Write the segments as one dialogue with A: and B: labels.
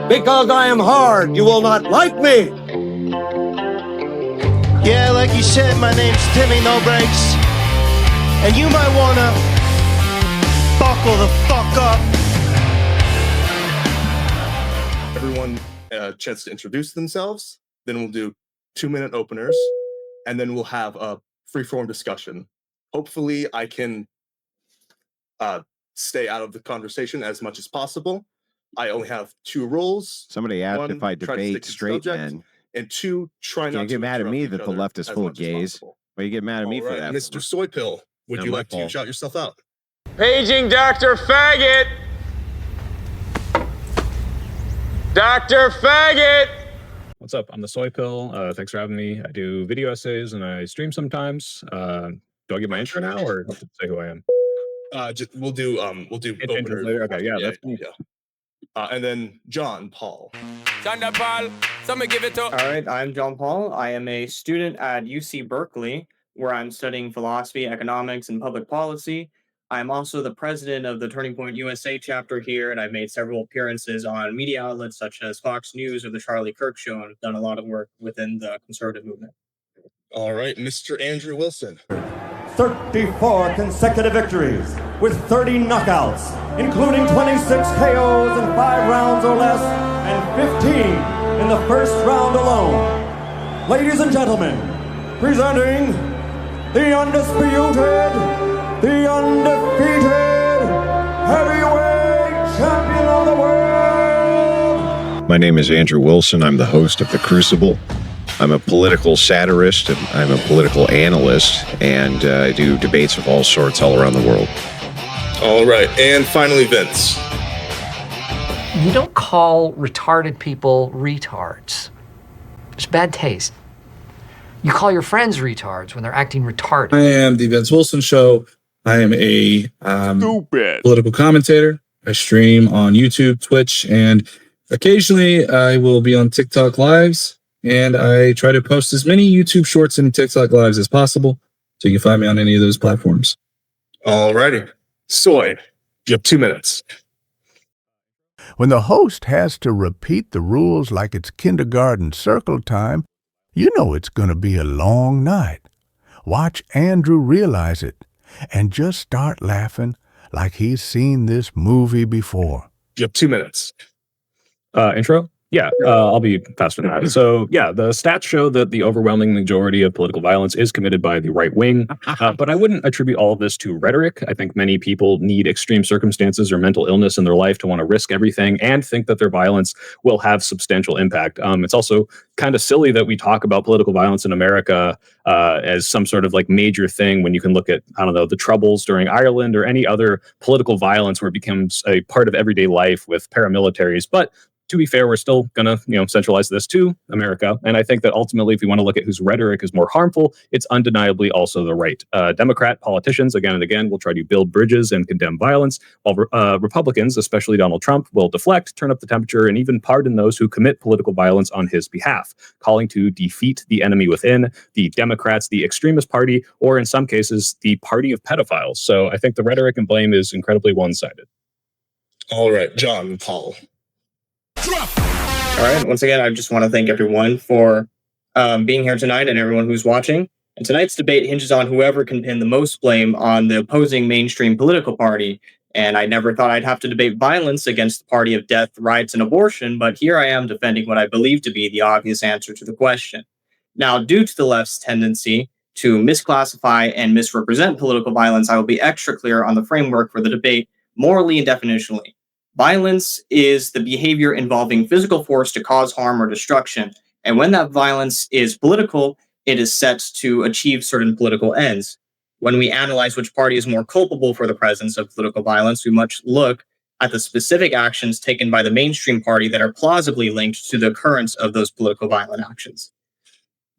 A: Because I am hard, you will not like me.
B: Yeah, like you said, my name's Timmy No Breaks. And you might wanna buckle the fuck up.
C: Everyone a chance to introduce themselves. Then we'll do 2-minute openers. And then we'll have a free-form discussion. Hopefully I can stay out of the conversation as much as possible. I only have 2 rules.
D: Somebody asked
C: 1,
D: if I
C: try to
D: debate
C: stick to the
D: straight
C: subject,
D: men.
C: and 2, try not to
D: get mad at me that the left is full of gays. Why you get mad at me for that?
C: Mr. Soy Pill, would you like to shout yourself out?
E: Paging Dr. Faggot! Dr. Faggot!
F: What's up? I'm the Soy Pill. Thanks for having me. I do video essays and I stream sometimes. Do I give my intro now or say who I am?
C: We'll do openers
F: later. Okay, yeah, that's cool.
C: And then John Paul.
E: Paul, somebody give it to.
G: All right, I'm John Paul. I am a student at UC Berkeley, where I'm studying philosophy, economics, and public policy. I'm also the president of the Turning Point USA chapter here, and I've made several appearances on media outlets such as Fox News or The Charlie Kirk Show, and I've done a lot of work within the conservative movement.
C: All right, Mr. Andrew Wilson.
H: 34 consecutive victories with 30 knockouts, including 26 KOs in 5 rounds or less, and 15 in the first round alone. Ladies and gentlemen, presenting the undisputed, the undefeated heavyweight champion of the world.
D: My name is Andrew Wilson. I'm the host of The Crucible. I'm a political satirist, and I'm a political analyst, and I do debates of all sorts all around the world.
C: All right, and finally, Vince.
I: You don't call retarded people retards. It's bad taste. You call your friends retards when they're acting retarded.
J: I am the Vince Wilson Show. I am a political commentator. I stream on YouTube, Twitch, and occasionally I will be on TikTok Lives. And I try to post as many YouTube shorts and TikTok lives as possible. So you can find me on any of those platforms.
C: All righty. Soy, you have 2 minutes.
K: When the host has to repeat the rules like it's kindergarten circle time, you know it's going to be a long night. Watch Andrew realize it and just start laughing like he's seen this movie before.
C: You have 2 minutes.
F: Intro? Yeah, I'll be faster than that. So, yeah, the stats show that the overwhelming majority of political violence is committed by the right wing, but I wouldn't attribute all of this to rhetoric. I think many people need extreme circumstances or mental illness in their life to want to risk everything and think that their violence will have substantial impact. It's also kind of silly that we talk about political violence in America as some sort of like major thing when you can look at, I don't know, the Troubles during Ireland or any other political violence where it becomes a part of everyday life with paramilitaries. But to be fair, we're still going to, centralize this to America. And I think that ultimately, if we want to look at whose rhetoric is more harmful, it's undeniably also the right. Democrat politicians, again and again, will try to build bridges and condemn violence, while Republicans, especially Donald Trump, will deflect, turn up the temperature, and even pardon those who commit political violence on his behalf, calling to defeat the enemy within, the Democrats, the extremist party, or in some cases, the party of pedophiles. So I think the rhetoric and blame is incredibly one-sided.
C: All right, John Paul.
G: All right. Once again, I just want to thank everyone for being here tonight and everyone who's watching. And tonight's debate hinges on whoever can pin the most blame on the opposing mainstream political party. And I never thought I'd have to debate violence against the party of death, riots, and abortion, but here I am defending what I believe to be the obvious answer to the question. Now, due to the left's tendency to misclassify and misrepresent political violence, I will be extra clear on the framework for the debate morally and definitionally. Violence is the behavior involving physical force to cause harm or destruction. And when that violence is political, it is set to achieve certain political ends. When we analyze which party is more culpable for the presence of political violence, we must look at the specific actions taken by the mainstream party that are plausibly linked to the occurrence of those political violent actions.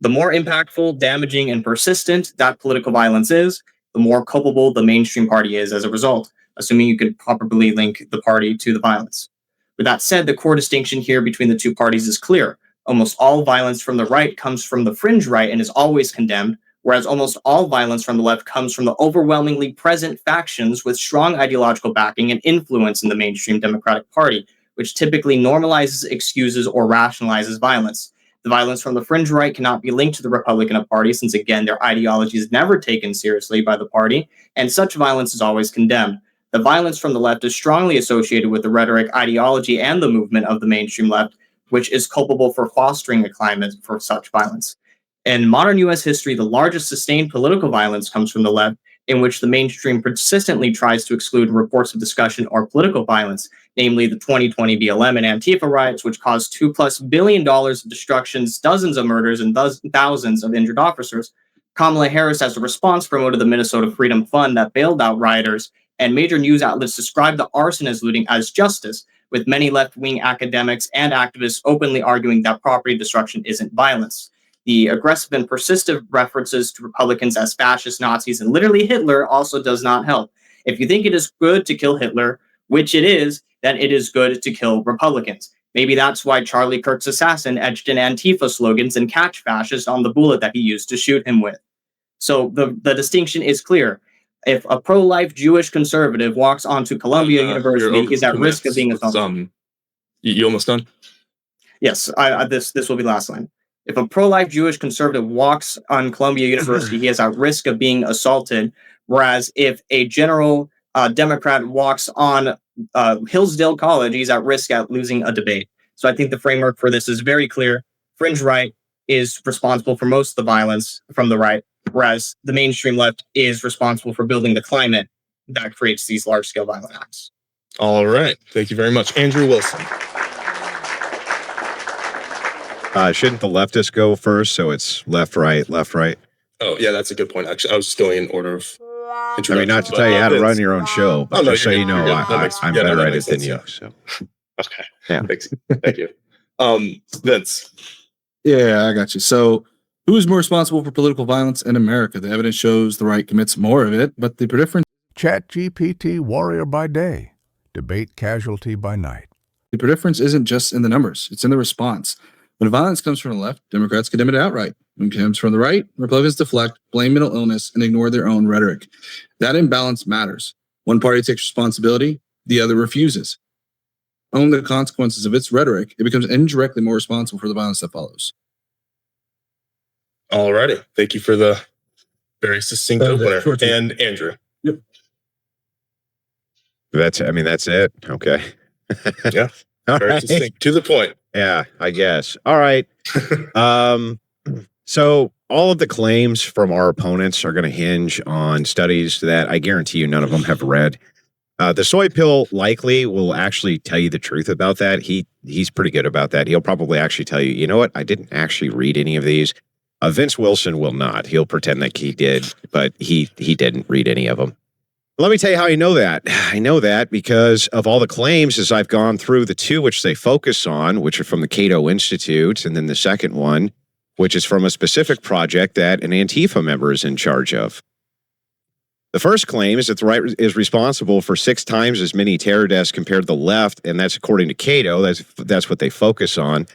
G: The more impactful, damaging, and persistent that political violence is, the more culpable the mainstream party is as a result, assuming you could properly link the party to the violence. With that said, the core distinction here between the two parties is clear. Almost all violence from the right comes from the fringe right and is always condemned, whereas almost all violence from the left comes from the overwhelmingly present factions with strong ideological backing and influence in the mainstream Democratic Party, which typically normalizes, excuses, or rationalizes violence. The violence from the fringe right cannot be linked to the Republican Party since, again, their ideology is never taken seriously by the party, and such violence is always condemned. The violence from the left is strongly associated with the rhetoric, ideology, and the movement of the mainstream left, which is culpable for fostering a climate for such violence. In modern U.S. history, the largest sustained political violence comes from the left, in which the mainstream persistently tries to exclude reports of discussion or political violence, namely the 2020 BLM and Antifa riots, which caused $2+ billion of destructions, dozens of murders, and thousands of injured officers. Kamala Harris, as a response, promoted the Minnesota Freedom Fund that bailed out rioters, and major news outlets described the arson as looting as justice, with many left-wing academics and activists openly arguing that property destruction isn't violence. The aggressive and persistent references to Republicans as fascist, Nazis, and literally Hitler also does not help. If you think it is good to kill Hitler, which it is, then it is good to kill Republicans. Maybe that's why Charlie Kirk's assassin etched in Antifa slogans and catch fascist on the bullet that he used to shoot him with. So the distinction is clear. If a pro-life Jewish conservative walks onto Columbia University, he is at risk of being assaulted.
C: You almost done?
G: Yes, this will be the last line. If a pro-life Jewish conservative walks on Columbia University, he is at risk of being assaulted. Whereas if a general Democrat walks on Hillsdale College, he's at risk at losing a debate. So I think the framework for this is very clear. Fringe right is responsible for most of the violence from the right, whereas the mainstream left is responsible for building the climate that creates these large-scale violent acts.
C: All right. Thank you very much. Andrew Wilson.
D: Shouldn't the leftists go first? So it's left, right, left, right.
C: Oh, yeah, that's a good point. Actually, I was just going in order of introduction.
D: I mean, not to tell you how to run your own show, but just so you know, I'm better at it than you. So.
C: Okay.
D: Yeah.
C: Thanks. Thank you. Vince.
J: Yeah, I got you. So who is more responsible for political violence in America? The evidence shows the right commits more of it, but the difference...
K: ChatGPT warrior by day, debate casualty by night.
J: The difference isn't just in the numbers, it's in the response. When violence comes from the left, Democrats condemn it outright. When it comes from the right, Republicans deflect, blame mental illness, and ignore their own rhetoric. That imbalance matters. One party takes responsibility, the other refuses. Own the consequences of its rhetoric, it becomes indirectly more responsible for the violence that follows.
C: All righty. Thank you for the very succinct opener. And Andrew.
J: Yep.
D: That's it. Okay.
C: Yeah. Very succinct. To the point.
D: Yeah, I guess. All right. So all of the claims from our opponents are going to hinge on studies that I guarantee you none of them have read. The Soy Pill likely will actually tell you the truth about that. He's pretty good about that. He'll probably actually tell you, you know what? I didn't actually read any of these. Vince Wilson will not. He'll pretend like he did, but he didn't read any of them. Let me tell you how I know that. I know that because of all the claims as I've gone through the two which they focus on, which are from the Cato Institute, and then the second one, which is from a specific project that an Antifa member is in charge of. The first claim is that the right is responsible for 6 times as many terror deaths compared to the left, and that's according to Cato. That's what they focus on.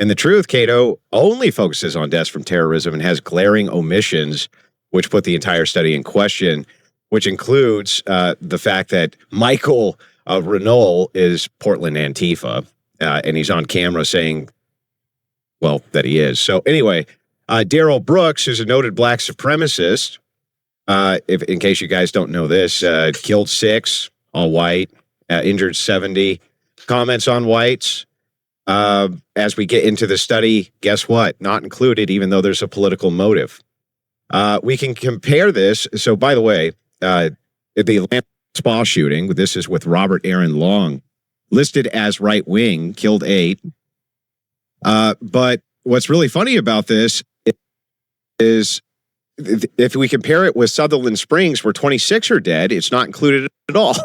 D: And the truth, Cato only focuses on deaths from terrorism and has glaring omissions, which put the entire study in question, which includes the fact that Michael Renault is Portland Antifa, and he's on camera saying, well, that he is. So anyway, Daryl Brooks is a noted black supremacist. In case you guys don't know this, killed 6, all white, injured 70. Comments on whites. As we get into the study, guess what? Not included, even though there's a political motive. We can compare this. So, by the way, the Atlanta spa shooting, this is with Robert Aaron Long, listed as right-wing, killed 8. But what's really funny about this is if we compare it with Sutherland Springs, where 26 are dead, it's not included at all.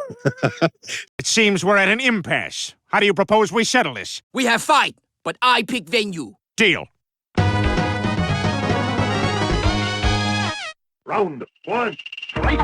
L: It seems we're at an impasse. How do you propose we settle this?
M: We have fight, but I pick venue.
L: Deal.
N: Round 1, fight!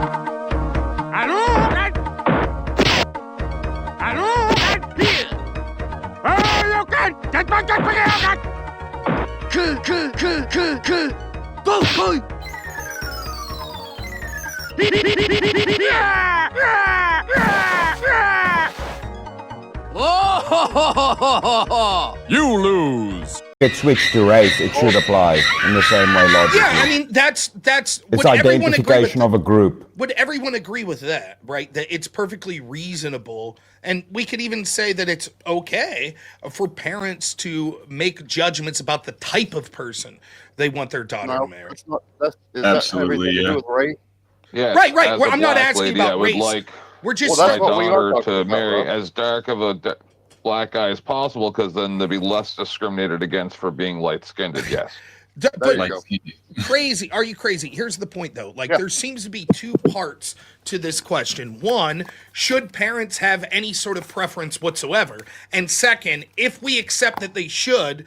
E: You lose.
O: It switched to race, it should apply in the same way logically.
P: Yeah, I mean, that's
O: it's
P: would everyone agree with
O: identification of a group.
P: Would everyone agree with that, right? That it's perfectly reasonable, and we could even say that it's okay for parents to make judgments about the type of person they want their daughter to marry.
Q: Absolutely, yeah.
E: Yeah,
P: Right.
E: as
P: Well,
E: a
P: I'm not
E: black
P: asking
E: lady,
P: about
E: I would
P: race.
E: like
P: We're just
E: my
P: saying-
E: daughter to marry as dark of a black guy as possible, because then they'd be less discriminated against for being light-skinned. Yes.
P: But crazy. Are you crazy? Here's the point, though. Like, there seems to be two parts to this question. One, should parents have any sort of preference whatsoever? And second, if we accept that they should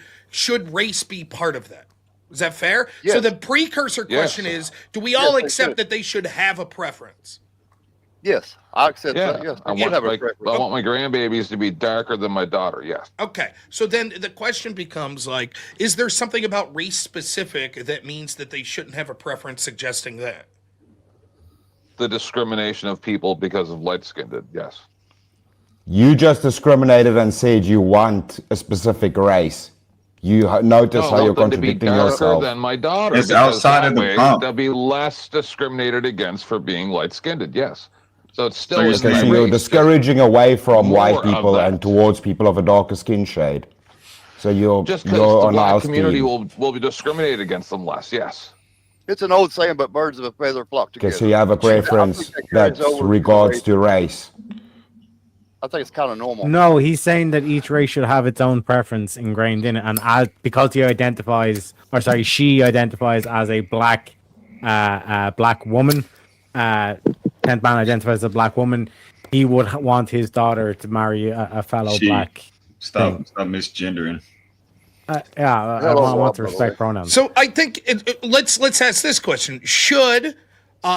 P: race be part of that? Is that fair?
Q: Yes.
P: So the precursor question is, do we all accept that they should have a preference?
Q: Yes, I accept
E: Yeah,
Q: that. Yes,
E: I want my grandbabies to be darker than my daughter. Yes.
P: Okay, so then the question becomes like, is there something about race specific that means that they shouldn't have a preference suggesting that?
E: The discrimination of people because of light-skinned. Yes.
O: You just discriminated and said you want a specific race. You notice how you're contradicting yourself.
E: Than my daughter.
Q: It's outside of the
E: way,
Q: pump.
E: they'll be less discriminated against for being light-skinned. Yes. So it's still
O: Okay, so you're discouraging away from white
E: more of
O: people
E: that.
O: and towards people of a darker skin shade. So you're
E: just because
O: you're
E: the
O: on
E: black
O: our
E: community
O: team.
E: will be discriminated against them less. Yes.
Q: It's an old saying, but birds of a feather flock together.
O: Okay, so you have a preference that regards to race.
Q: I think it's kind of normal.
R: No, he's saying that each race should have its own preference ingrained in it, and because she identifies as a black woman. 10th man identifies as a black woman. He would want his daughter to marry a fellow black.
Q: Stop misgendering.
R: I want to respect pronouns.
P: So I think let's ask this question: should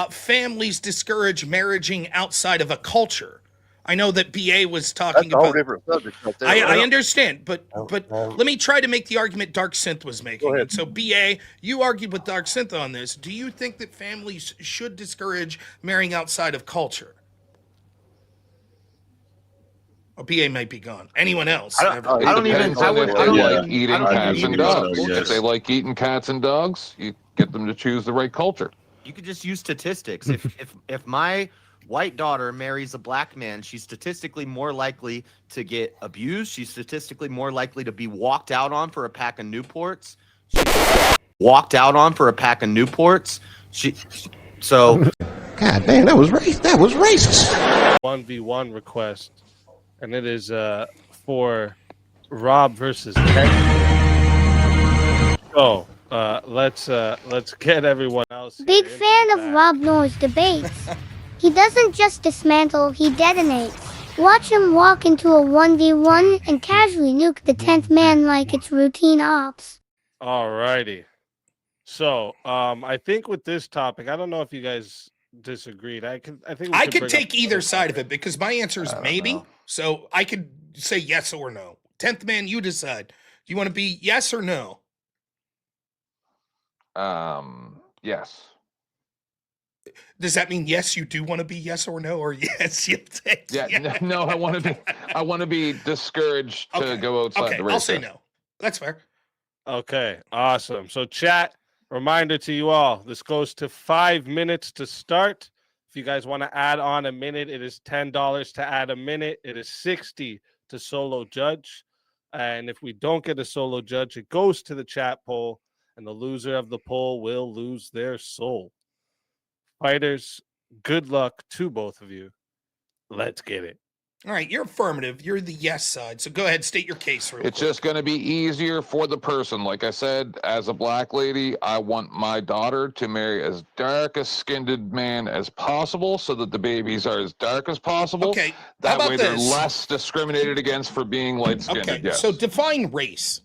P: families discourage marrying outside of a culture? I know that BA was talking
Q: That's a whole
P: about.
Q: different subject right there.
P: I understand, but let me try to make the argument Dark Synth was making. And so BA, you argued with Dark Synth on this. Do you think that families should discourage marrying outside of culture? Oh, BA might be gone. Anyone else?
E: I don't even. I would like eating cats and dogs. If they like eating cats and dogs, you get them to choose the right culture.
S: You could just use statistics. If my white daughter marries a black man, she's statistically more likely to get abused. She's statistically more likely to be walked out on for a pack of Newports.
A: God damn, that was racist.
T: 1v1 request, and it is for Rob versus Ken. So let's get everyone else.
U: Big fan of Rob Noerr's debates. He doesn't just dismantle, he detonates. Watch him walk into a 1v1 and casually nuke the 10th man like it's routine ops.
T: Alrighty. So, I think with this topic, I don't know if you guys disagreed. I think
P: I could take either side of it because my answer is maybe. So I could say yes or no. 10th man, you decide. Do you want to be yes or no?
E: Yes.
P: Does that mean yes, you do want to be yes or no, or yes, you take?
E: Yeah. No, I want to be discouraged to go outside the race.
P: I'll say no. That's fair.
T: Okay, awesome. So chat, reminder to you all, this goes to 5 minutes to start. If you guys want to add on a minute, it is $10 to add a minute. It is $60 to solo judge. And if we don't get a solo judge, it goes to the chat poll, and the loser of the poll will lose their soul. Fighters, good luck to both of you. Let's get it.
P: All right, you're affirmative. You're the yes side. So go ahead, state your case real quick.
E: It's just going to be easier for the person. Like I said, as a black lady, I want my daughter to marry as dark a skinned man as possible so that the babies are as dark as possible.
P: Okay,
E: that
P: how about
E: way
P: this?
E: they're less discriminated against for being light-skinned.
P: Okay,
E: yes.
P: so define race.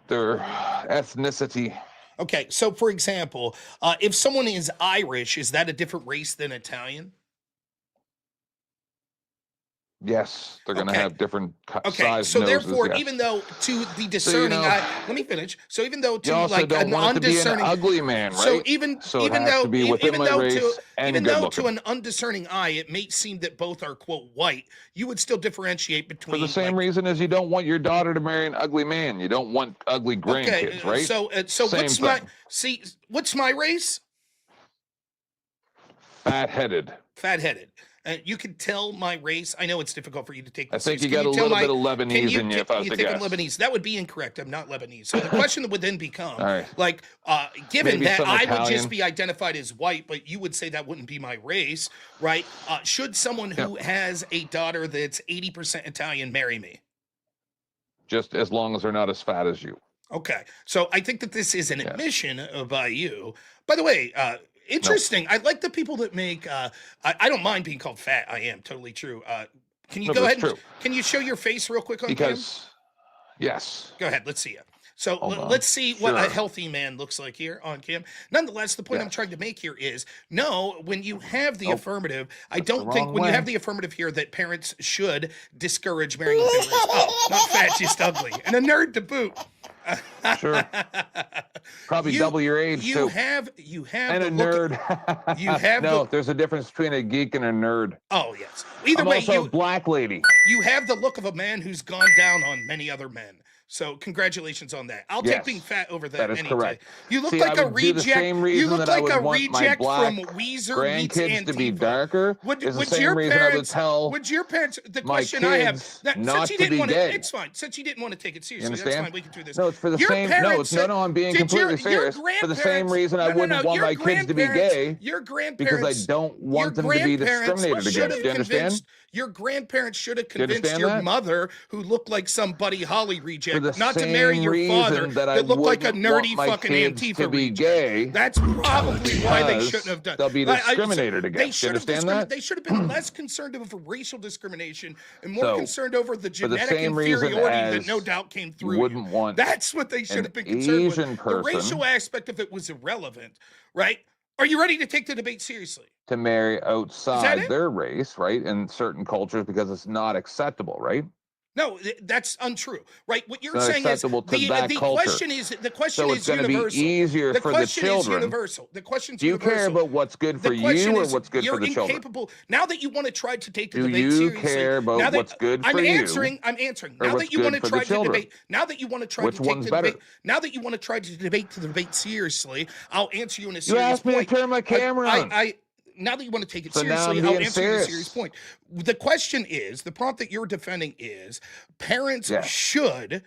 E: Their ethnicity.
P: Okay, so for example, if someone is Irish, is that a different race than Italian?
E: Yes, they're going to have different
P: Okay,
E: size
P: so
E: noses.
P: therefore,
E: yes.
P: even though to the discerning eye, let me finish. So even though
E: You
P: to
E: also
P: like
E: don't
P: an
E: want it to be an
P: undiscerning,
E: ugly man, right?
P: so even
E: So it
P: even
E: has
P: though
E: to be within
P: even
E: my
P: though
E: race
P: to
E: and
P: even
E: good
P: though
E: looking.
P: to an undiscerning eye, it may seem that both are quote white, you would still differentiate between
E: For the same reason as you don't want your daughter to marry an ugly man. You don't want ugly grandkids,
P: okay,
E: right?
P: so
E: Same
P: what's
E: thing.
P: what's my race?
E: Fat-headed.
P: Fat-headed. You can tell my race. I know it's difficult for you to take
E: I
P: this
E: think
P: serious.
E: you
P: Can
E: got a
P: tell
E: little
P: my-
E: bit of Lebanese
P: can
E: in you, if I was
P: you
E: to
P: think I'm
E: guess.
P: Lebanese? That would be incorrect. I'm not Lebanese. So the question would then become,
E: All right.
P: like, given
E: Maybe
P: that
E: some
P: I would
E: Italian.
P: just be identified as white, but you would say that wouldn't be my race, right? Should someone who has a daughter that's 80% Italian marry me?
E: Just as long as they're not as fat as you.
P: Okay, so I think that this is an admission by you. By the way, interesting. I like the people that make. I don't mind being called fat. I am totally true. Can you
E: No,
P: go
E: that's
P: ahead? And,
E: true.
P: can you show your face real quick on
E: Because, yes.
P: cam? Go ahead. Let's see it. So
E: Hold on.
P: let's see what a
E: Sure.
P: healthy man looks like here on cam. Nonetheless, the point I'm trying to make here is no, when you have the affirmative, I don't think
E: wrong
P: when you
E: way.
P: have the affirmative here that parents should discourage marrying within race. Oh, not fat, just ugly. And a nerd to boot.
E: Sure. Probably double your age,
P: you
E: too.
P: have
E: And
P: the
E: a
P: look
E: nerd.
P: you have
E: no, there's a difference between a geek and a nerd.
P: Oh, yes. Either
E: I'm
P: way,
E: also a black lady.
P: you have the look of a man who's gone down on many other men. So congratulations on that. I'll take being fat over that.
E: That is
P: any
E: correct.
P: day. You look
E: See,
P: like
E: I
P: a
E: would do the
P: reject.
E: same
P: You
E: reason
P: look
E: that I
P: like
E: would
P: a
E: want my
P: reject
E: black
P: from Weezer meets
E: grandkids to be
P: Antifa.
E: darker. Is the same reason I would tell
P: Would your parents? The
E: my
P: question I have.
E: kids
P: That,
E: not
P: since you
E: to
P: didn't
E: be
P: want
E: gay.
P: it's fine. Since you didn't want to take it
E: You
P: seriously, that's
E: understand?
P: fine. We can do this.
E: No, it's for the
P: Your
E: same. No,
P: parents
E: it's no. I'm being
P: did
E: completely
P: your
E: serious. For the same reason I wouldn't want
P: your
E: my kids to be
P: grandparents-
E: gay.
P: Your
E: Because
P: grandparents.
E: I don't want them to be discriminated
P: should
E: against.
P: have
E: Do you understand?
P: convinced your grandparents should have
E: Do you
P: convinced
E: understand
P: your
E: that?
P: mother, who looked like some Buddy Holly reject,
E: For the
P: not to marry
E: same
P: your father
E: reason that I
P: looked like a
E: wouldn't want
P: nerdy
E: my
P: fucking
E: kids
P: Antifa
E: to be
P: reject.
E: gay.
P: That's probably why they
E: because
P: shouldn't have done.
E: they'll be discriminated
P: They
E: against. Do you
P: should have
E: understand that?
P: They should have been less concerned over racial discrimination and more
E: So,
P: concerned over the
E: for the
P: genetic
E: same reason
P: inferiority that
E: as
P: no doubt came through.
E: you wouldn't want
P: That's what they should
E: an
P: have been concerned with.
E: Asian
P: The
E: person
P: racial aspect of it was irrelevant, right? Are you ready to take the debate seriously?
E: to marry outside
P: it?
E: their race, right? In certain cultures because it's not acceptable, right?
P: No, that's untrue, right? What you're
E: It's not
P: saying is
E: acceptable to that
P: the
E: culture.
P: question is
E: So it's gonna be
P: universal.
E: easier
P: the
E: for the
P: question is
E: children.
P: universal. The question's
E: Do you
P: universal.
E: care about what's good for
P: The question
E: you or
P: is,
E: what's good
P: you're
E: for the children?
P: incapable. Now that you want to try to take the
E: Do
P: debate
E: you
P: seriously,
E: care about
P: now that,
E: what's good
P: I'm
E: for you
P: answering. I'm answering.
E: or
P: Now
E: what's
P: that you
E: good
P: want to
E: for the
P: try to
E: children?
P: debate. Now that you want to try
E: Which
P: to take
E: one's
P: the
E: better?
P: debate. Now that you want to try to debate seriously, I'll answer you in a
E: You
P: serious
E: asked me to
P: point.
E: turn my camera on.
P: Now that you want to take it
E: So now
P: seriously,
E: I'm
P: I'll
E: being
P: answer you in a
E: serious.
P: serious point. The question is, the prompt that you're defending is, parents
E: Yes.
P: should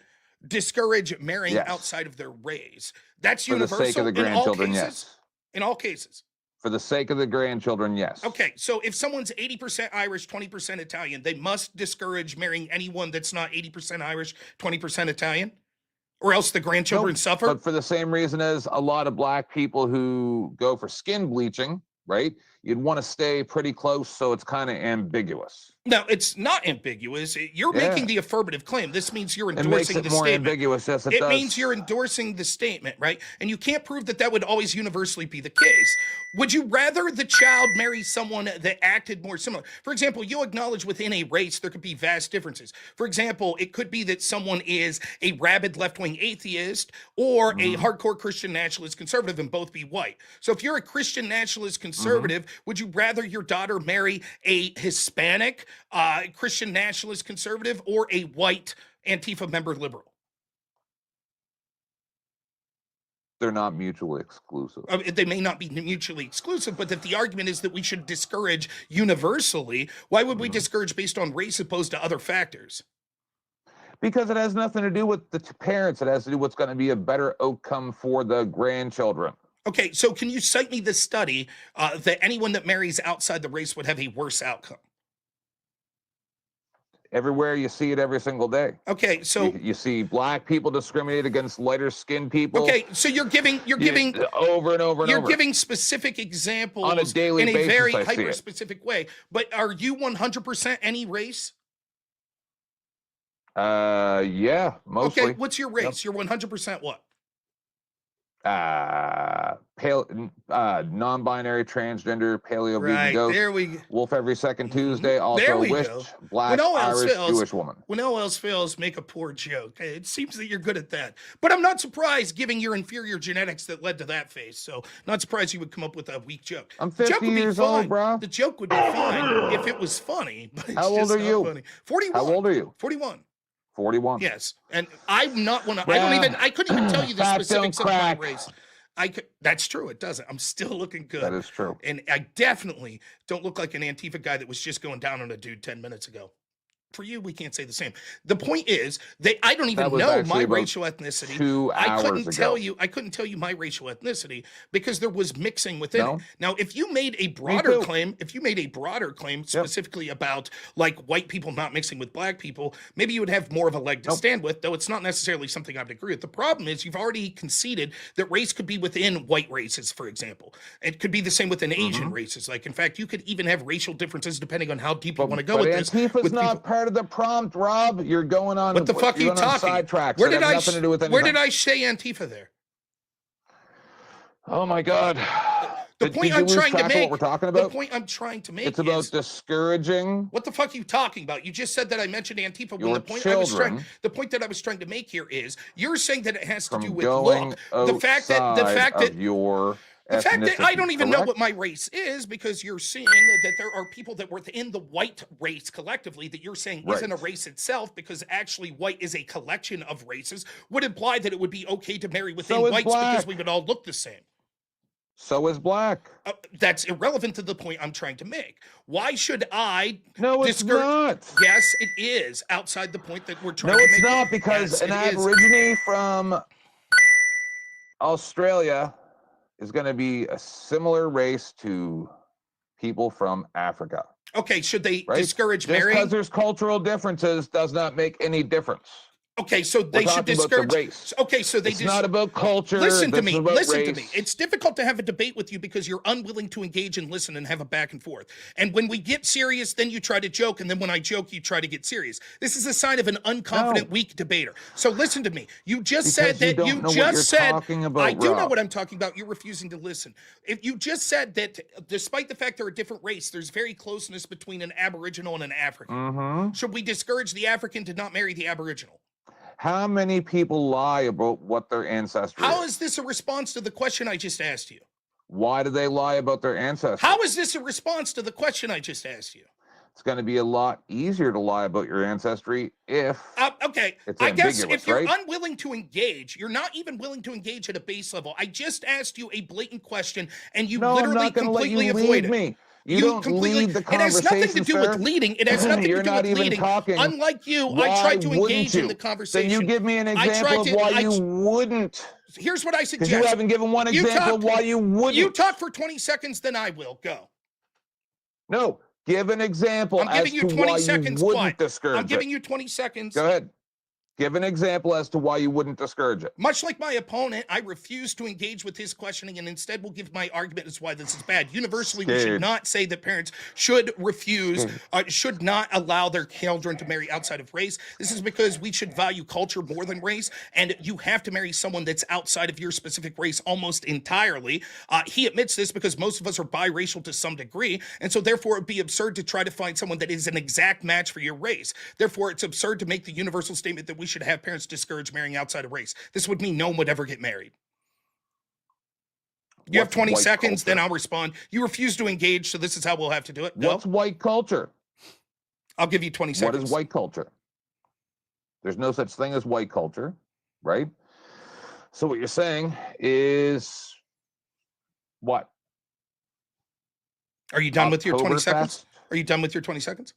P: discourage marrying
E: Yes.
P: outside of their race. That's
E: For the
P: universal
E: sake of the
P: in all
E: grandchildren,
P: cases.
E: yes.
P: In all cases.
E: For the sake of the grandchildren, yes.
P: Okay, so if someone's 80% Irish, 20% Italian, they must discourage marrying anyone that's not 80% Irish, 20% Italian? Or else the grandchildren
E: Nope,
P: suffer?
E: But for the same reason as a lot of black people who go for skin bleaching, right? You'd want to stay pretty close so it's kind of ambiguous.
P: No, it's not ambiguous. You're
E: Yeah.
P: making the affirmative claim. This means you're
E: It makes
P: endorsing
E: it
P: the
E: more
P: statement.
E: ambiguous, yes, it
P: It
E: does.
P: means you're endorsing the statement, right? And you can't prove that that would always universally be the case. Would you rather the child marry someone that acted more similar? For example, you acknowledge within a race there could be vast differences. For example, it could be that someone is a rabid left-wing atheist or a hardcore Christian nationalist conservative and both be white. So if you're a Christian nationalist conservative, would you rather your daughter marry a Hispanic Christian nationalist conservative or a white Antifa member liberal?
E: They're not mutually exclusive.
P: They may not be mutually exclusive, but if the argument is that we should discourage universally, why would we discourage based on race opposed to other factors?
E: Because it has nothing to do with the parents. It has to do with what's going to be a better outcome for the grandchildren.
P: Okay, so can you cite me the study that anyone that marries outside the race would have a worse outcome?
E: Everywhere you see it every single day.
P: Okay, so
E: you see black people discriminate against lighter skinned people.
P: okay, so you're giving
E: over and over and
P: you're
E: over.
P: giving specific examples
E: On a daily
P: in a
E: basis,
P: very
E: I see it.
P: hyper specific way. But are you 100% any race?
E: Yeah, mostly.
P: Okay, what's your race? You're 100% what?
E: non-binary, transgender, paleo, vegan,
P: Right,
E: ghost,
P: there we go.
E: wolf every second Tuesday, also
P: There we
E: wished,
P: go.
E: black,
P: When all else
E: Irish,
P: fails,
E: Jewish woman.
P: When all else fails, make a poor joke. It seems that you're good at that. But I'm not surprised, given your inferior genetics that led to that face. So not surprised you would come up with a weak joke.
E: I'm
P: The joke
E: 50
P: would be
E: years
P: fine.
E: old, bro.
P: The joke would be fine if it was funny, but it's
E: How old
P: just
E: are
P: not
E: you?
P: funny. 41.
E: How old are you?
P: 41.
E: 41.
P: Yes, and I'm not one. I
E: Well,
P: couldn't even tell you the
E: fat
P: specifics
E: don't
P: of my
E: crack.
P: race. That's true. It doesn't. I'm still looking good.
E: That is true.
P: And I definitely don't look like an Antifa guy that was just going down on a dude 10 minutes ago. For you, we can't say the same. The point is that I don't even
E: That was
P: know
E: actually
P: my
E: about
P: racial ethnicity.
E: 2
P: I couldn't
E: hours
P: tell
E: ago.
P: you. I couldn't tell you my racial ethnicity because there was mixing within
E: No.
P: it. Now, if you made a broader
E: too.
P: claim, specifically about like white people not mixing with black people, maybe you would have more of a leg to stand with. Though it's not necessarily something I would agree with. The problem is you've already conceded that race could be within white races, for example. It could be the same within Asian races. Like, in fact, you could even have racial differences depending on how deep you want to go with this.
E: Antifa's
P: with
E: not part of the prompt, Rob. You're going on.
P: What the fuck are you
E: you're going on
P: talking?
E: sidetracks
P: Where
E: that
P: did
E: have
P: I?
E: nothing to do with
P: Where did
E: anything.
P: I say Antifa there?
E: Oh my God.
P: The point I'm trying to
E: What
P: make.
E: we're talking
P: The
E: about?
P: point I'm trying to make.
E: It's about
P: is,
E: discouraging.
P: what the fuck are you talking about? You just said that I mentioned Antifa. When
E: Your
P: the point I was trying,
E: children
P: the point that I was trying to make here is, you're saying that it has to do
E: from
P: with
E: going
P: look. The fact that
E: your
P: the fact that I don't even know
E: correct?
P: what my race is, because you're seeing that there are people that were within the white race collectively that you're saying
E: Right.
P: isn't a race itself, because actually white is a collection of races, would imply that it would be okay to marry within
E: So is
P: whites
E: black.
P: because we would all look the same.
E: So is black.
P: That's irrelevant to the point I'm trying to make. Why should I?
E: No, it's not.
P: Yes, it is outside the point that we're trying
E: No,
P: to
E: it's
P: make.
E: not, because
P: Yes,
E: an
P: it is.
E: Aborigine from Australia is going to be a similar race to people from Africa.
P: Okay, should they
E: Right?
P: discourage
E: Just
P: marrying?
E: because there's cultural differences does not make any difference.
P: Okay, so they
E: We're
P: should
E: talking about
P: discourage.
E: the race.
P: Okay, so they
E: It's not about culture.
P: Listen to
E: this
P: me.
E: is about
P: Listen to
E: race.
P: me. It's difficult to have a debate with you because you're unwilling to engage and listen and have a back and forth. And when we get serious, then you try to joke, and then when I joke, you try to get serious. This is a sign of an unconfident, weak debater. So listen to me. You just said
E: Because you
P: that
E: don't
P: you
E: know what
P: just
E: you're
P: said.
E: talking about,
P: I do know
E: Rob.
P: what I'm talking about. You're refusing to listen. If you just said that, despite the fact they're a different race, there's very closeness between an Aboriginal and an African.
E: Mm-hmm.
P: Should we discourage the African to not marry the Aboriginal?
E: How many people lie about what their ancestry
P: How
E: is?
P: is this a response to the question I just asked you?
E: Why do they lie about their ancestry?
P: How is this a response to the question I just asked you?
E: It's going to be a lot easier to lie about your ancestry if
P: Okay,
E: it's
P: I guess
E: ambiguous,
P: if you're
E: right?
P: unwilling to engage, you're not even willing to engage at a base level. I just asked you a blatant question, and you
E: No, I'm
P: literally
E: not gonna let
P: completely
E: you lead
P: avoided
E: me. You don't lead the
P: It has nothing to
E: conversation,
P: do
E: sir.
P: with leading. It has nothing
E: You're
P: to do
E: not
P: with
E: even
P: leading.
E: talking.
P: Unlike you, I
E: Why
P: tried to
E: wouldn't
P: engage in
E: you?
P: the conversation.
E: Then you give me an
P: I
E: example
P: tried
E: of
P: to-
E: why
P: I-
E: you wouldn't.
P: Here's what I suggest.
E: Because you haven't given one
P: You
E: example
P: talk-
E: of why you wouldn't.
P: You talk for 20 seconds, then I will. Go.
E: No, give an example
P: I'm giving
E: as
P: you
E: to
P: 20
E: why
P: seconds.
E: you wouldn't
P: Quiet.
E: discourage
P: I'm giving
E: it.
P: you 20 seconds.
E: Go ahead. Give an example as to why you wouldn't discourage it.
P: Much like my opponent, I refuse to engage with his questioning and instead will give my argument as why this is bad. Universally, we should
E: Scared.
P: not say that parents should refuse, should not allow their children to marry outside of race. This is because we should value culture more than race, and you have to marry someone that's outside of your specific race almost entirely. He admits this because most of us are biracial to some degree, and so therefore it'd be absurd to try to find someone that is an exact match for your race. Therefore, it's absurd to make the universal statement that we should have parents discourage marrying outside of race. This would mean no one would ever get married. You have
E: What's
P: 20
E: white
P: seconds, then
E: culture?
P: I'll respond. You refuse to engage, so this is how we'll have to do it. Go.
E: What's white culture?
P: I'll give you 20 seconds.
E: What is white culture? There's no such thing as white culture, right? So what you're saying is what?
P: Are you done with your 20
E: Oktoberfest?
P: seconds? Are you done with your 20 seconds?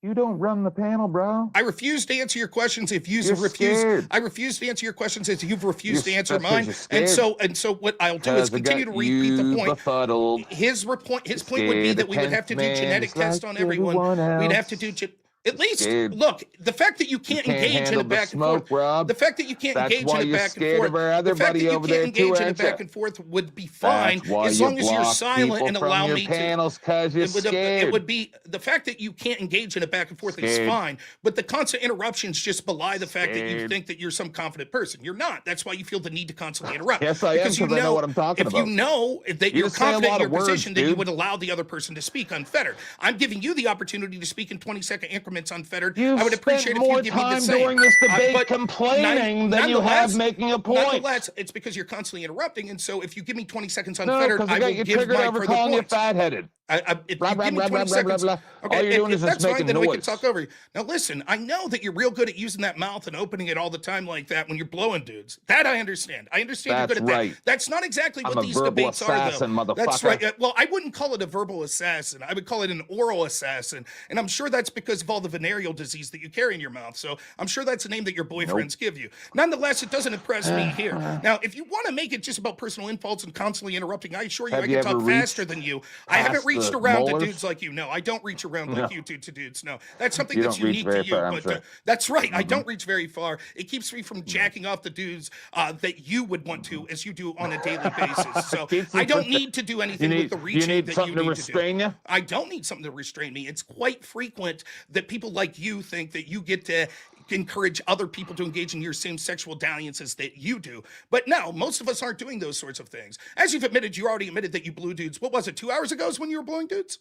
E: You don't run the panel, bro.
P: I refuse to answer your questions if you've
E: You're
P: refused.
E: scared.
P: I refuse to answer your questions if you've refused
E: You're-
P: to answer
E: that's 'cause
P: mine.
E: you're
P: And
E: scared.
P: so what I'll do is continue to repeat the point.
E: Befuddled.
P: His point would be
E: Scared
P: that we would
E: the
P: have to do
E: 10th
P: genetic
E: man's
P: tests
E: like
P: on everyone.
E: everyone
P: We'd have to
E: else.
P: do At least,
E: Scared.
P: look, the fact that you can't engage in
E: handle
P: a
E: the
P: back and
E: smoke,
P: forth,
E: Rob.
P: the fact that you can't
E: That's
P: engage
E: why
P: in a
E: you're
P: back and
E: scared
P: forth,
E: of our other
P: the fact that
E: buddy
P: you
E: over
P: can't
E: there too,
P: engage in a
E: ain't
P: back
E: ya?
P: and forth would be fine
E: That's why
P: as
E: you
P: long as you're
E: block
P: silent
E: people
P: and
E: from
P: allow
E: your
P: me
E: panels 'cause you're
P: to. It
E: scared.
P: would be the fact that you can't engage in a back and forth is
E: Scared.
P: fine, but the constant interruptions just belie the fact that you
E: Scared.
P: think that you're some confident person. You're not. That's why you feel the need to constantly interrupt.
E: Yes, I am,
P: because you
E: 'cause I know what I'm talking
P: if
E: about.
P: you know that
E: You
P: you're
E: just say a
P: confident
E: lot
P: in
E: of
P: your
E: words,
P: position, then you
E: dude.
P: would allow the other person to speak unfettered. I'm giving you the opportunity to speak in 20-second increments unfettered.
E: You've
P: I would appreciate
E: spent
P: if
E: more
P: you give me the
E: time
P: same.
E: during this debate
P: But
E: complaining than you have
P: nonetheless-
E: making a point.
P: Nonetheless, it's because you're constantly interrupting, and so if you give me 20 seconds
E: No,
P: unfettered,
E: because
P: I
E: I got
P: will
E: you
P: give
E: triggered
P: my
E: over
P: further
E: calling you
P: points.
E: fat-headed.
P: If
E: Blah,
P: you
E: blah,
P: give me
E: blah,
P: 20
E: blah, blah,
P: seconds,
E: blah, blah. All
P: okay,
E: you're doing is
P: that's
E: just
P: fine,
E: making
P: then we can
E: noise.
P: talk over you. Now listen, I know that you're real good at using that mouth and opening it all the time like that when you're blowing dudes. That I understand. I understand you're
E: That's
P: good at
E: right.
P: that. That's not exactly
E: I'm
P: what
E: a
P: these
E: verbal
P: debates are,
E: assassin,
P: though. That's
E: motherfucker.
P: right. Well, I wouldn't call it a verbal assassin. I would call it an oral assassin, and I'm sure that's because of all the venereal disease that you carry in your mouth. So I'm sure that's a name that your boyfriends give you. Nonetheless, it doesn't impress me here. Now, if you want to make it just about personal insults and constantly interrupting, I assure you
E: Have
P: I
E: you
P: can talk
E: ever
P: faster
E: reached
P: than you. I haven't
E: past
P: reached
E: the
P: around to
E: molars?
P: dudes like you. No, I don't reach around like
E: No.
P: you do to dudes. No, that's something
E: You
P: that's
E: don't reach
P: unique to
E: very
P: you.
E: far, I'm
P: But
E: sure.
P: that's right. I don't reach very far. It keeps me from jacking off the dudes that you would want to, as you do on a daily basis. So
E: Keeps you
P: I don't
E: from-
P: need to do anything
E: You
P: with the
E: need-
P: reaching
E: you need
P: that
E: something
P: you
E: to
P: need
E: restrain
P: to do.
E: you?
P: I don't need something to restrain me. It's quite frequent that people like you think that you get to encourage other people to engage in your same sexual dalliances that you do. But no, most of us aren't doing those sorts of things. As you've admitted, you already admitted that you blew dudes. What was it, 2 hours ago is when you were blowing dudes?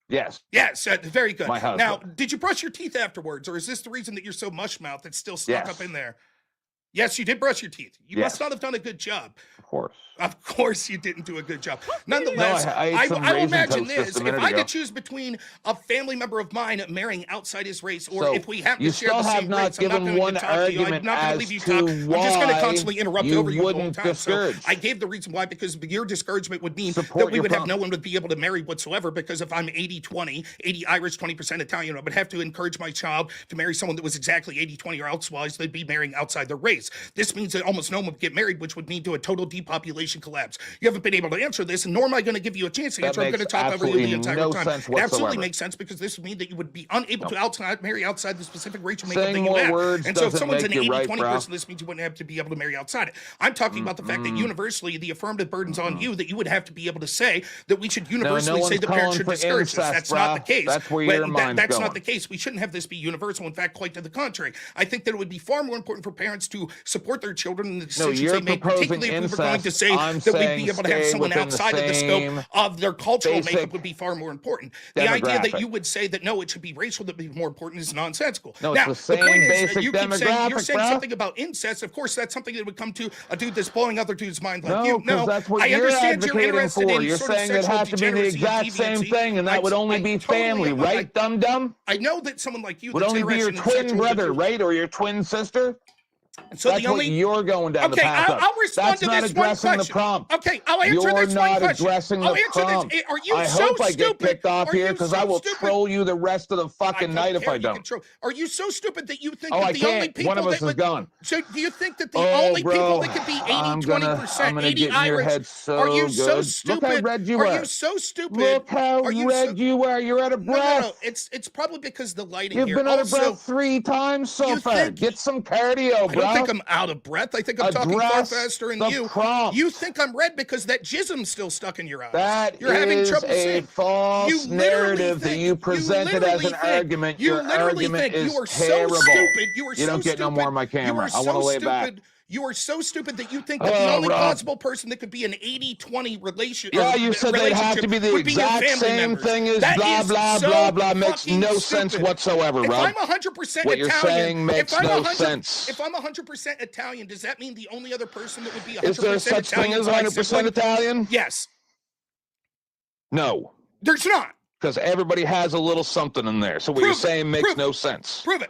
E: Yes.
P: Yes, very good.
E: My husband.
P: Now, did you brush your teeth afterwards, or is this the reason that you're so mush-mouthed that's still stuck up in there? Yes, you did brush your teeth. You must
E: Yes.
P: not have done a good job.
E: Of course.
P: Of course you didn't do a good job. Nonetheless,
E: No, I ate some
P: will
E: Raisin
P: imagine
E: Toast just
P: this.
E: a
P: If
E: minute
P: I
E: ago.
P: could choose between a family member of mine marrying outside his race, or
E: So,
P: if we happen
E: you
P: to share
E: still
P: the
E: have
P: same
E: not
P: race, I'm not
E: given
P: going
E: one
P: to talk to you. I'm
E: argument
P: not going to
E: as
P: leave you
E: to
P: talk. I'm just going to
E: why
P: constantly interrupt
E: you
P: over you the whole
E: wouldn't
P: time.
E: discourage.
P: So I gave the reason why, because your discouragement would mean
E: Support
P: that we
E: your
P: would have
E: pump.
P: no one would be able to marry whatsoever, because if I'm 80-20, 80 Irish, 20% Italian, I would have to encourage my child to marry someone that was exactly 80-20, or elsewise they'd be marrying outside their race. This means that almost no one would get married, which would lead to a total depopulation collapse. You haven't been able to answer this, and nor am I going to give you a chance to
E: That
P: answer. I'm going to
E: makes
P: talk over you the
E: absolutely
P: entire
E: no
P: time.
E: sense
P: It absolutely
E: whatsoever.
P: makes sense, because this would mean that you would be unable to marry outside the specific racial makeup
E: Saying
P: that you
E: more
P: have.
E: words
P: And so if
E: doesn't
P: someone's an
E: make you
P: 80-20
E: right, bro.
P: person, this means you wouldn't have to be able to marry outside it. I'm talking about the fact that universally the affirmative burden's on you, that you would have to be able to say that we should universally say
E: one's
P: the parents
E: calling
P: should
E: for
P: discourage this.
E: incest,
P: That's not
E: bro.
P: the case.
E: That's where your mind's
P: That's
E: going.
P: not the case. We shouldn't have this be universal. In fact, quite to the contrary. I think that it would be far more important for parents to support their children in the decisions
E: you're
P: they make,
E: proposing
P: particularly if we were going to
E: incest.
P: say
E: I'm
P: that we'd
E: saying
P: be able to have
E: stay
P: someone
E: within the
P: outside of the
E: same
P: scope of their cultural
E: basic
P: makeup would be far more important. The idea that
E: demographic.
P: you would say that no, it should be racial that would be more important is nonsensical.
E: No, it's
P: now,
E: the same
P: point is that
E: basic
P: you keep saying you're
E: demographic,
P: saying
E: bro.
P: something about incest. Of course, that's something that would come to a dude that's blowing other dudes' mind like
E: No,
P: you.
E: because that's what
P: I
E: you're
P: understand you're
E: advocating
P: interested
E: for.
P: in
E: You're
P: sort of
E: saying it
P: sexual
E: has to be the
P: degeneracy and
E: exact same
P: deviancy.
E: thing, and that would only be family, right, dum-dum?
P: I know that someone like you
E: Would
P: that's
E: only be your
P: interested in
E: twin
P: sexual
E: brother, right, or your twin sister?
P: So
E: That's
P: the only
E: what you're going down the
P: okay,
E: path of.
P: I'll respond
E: That's
P: to
E: not
P: this one
E: addressing
P: question.
E: the prompt.
P: Okay, I'll answer
E: You're
P: this one
E: not
P: question.
E: addressing
P: I'll
E: the
P: answer
E: prompt.
P: this. Are you
E: I
P: so
E: hope I get
P: stupid?
E: kicked off
P: Are
E: here
P: you
E: because
P: so
E: I will
P: stupid?
E: troll you the rest of the fucking night if I don't.
P: Are you so stupid that you think
E: Oh,
P: that
E: I
P: the only
E: can't.
P: people
E: One of us
P: that
E: is gone.
P: So do you think that the
E: Oh,
P: only
E: bro.
P: people that could be 80,
E: I'm
P: 20%,
E: gonna
P: 80
E: get in your
P: Irish,
E: head so
P: are you so
E: good.
P: stupid?
E: Look how red you
P: are
E: are.
P: you so stupid?
E: Look how
P: are you
E: red you are. You're out of breath.
P: No. It's probably because the lighting
E: You've
P: here.
E: been out of
P: Also,
E: breath 3 times so
P: you
E: far.
P: think-
E: Get some cardio, bro.
P: I don't think I'm out of breath. I think I'm talking far
E: Address
P: faster than
E: the
P: you.
E: prompt.
P: You think I'm red because that jism's still stuck in your eyes.
E: That
P: You're having
E: is
P: trouble
E: a
P: seeing.
E: false
P: You literally
E: narrative that
P: think-
E: you presented as an argument.
P: You
E: Your
P: literally
E: argument
P: think
E: is
P: you are
E: terrible.
P: so stupid. You are
E: You
P: so
E: don't get
P: stupid.
E: no more of my camera.
P: You are
E: I want to
P: so
E: lay back.
P: stupid. You are so stupid that you think that the
E: Oh,
P: only
E: Rob.
P: possible person that could be an 80-20 relation.
E: Yeah,
P: or
E: you said they'd have to be the
P: would be your
E: exact
P: family
E: same
P: members.
E: thing as
P: That
E: blah,
P: is
E: blah,
P: so
E: blah, blah. Makes
P: fucking
E: no sense
P: stupid.
E: whatsoever,
P: If
E: Rob.
P: I'm 100%
E: What you're
P: Italian,
E: saying makes
P: if I'm
E: no
P: 100
E: sense.
P: If I'm 100% Italian, does that mean the only other person that would be 100%
E: Is there such thing
P: Italian
E: as
P: is my
E: 100%
P: sibling?
E: Italian?
P: Yes.
E: No.
P: There's not.
E: Because everybody has a little something in there. So what you're saying makes no sense.
P: Prove it.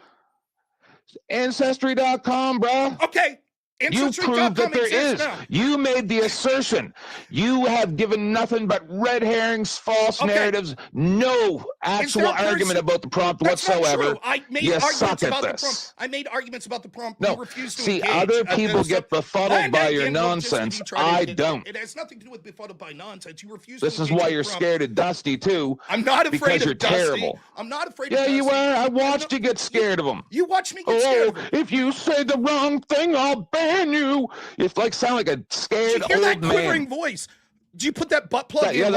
E: Ancestry.com, bro.
P: Okay.
E: You proved that there is. You made the assertion. You have given nothing but red herrings, false narratives, no actual argument about the prompt whatsoever.
P: I made
E: you
P: arguments
E: suck at
P: about the
E: this.
P: prompt. I made arguments about the prompt.
E: No,
P: You refused to
E: see,
P: engage.
E: other people get befuddled by your nonsense. I don't.
P: It has nothing to do with befuddled by nonsense. You refuse.
E: This is why you're scared of Dusty too.
P: I'm not afraid
E: because
P: of
E: you're
P: Dusty.
E: terrible.
P: I'm not afraid of
E: Dusty. Yeah, you are. I watched you get scared of him.
P: You watched me get scared of him.
E: If you say the wrong thing, I'll ban you. You sound like a scared
P: Did you hear that
E: old man.
P: quivering voice? Did you put that butt plug in?
E: Yeah,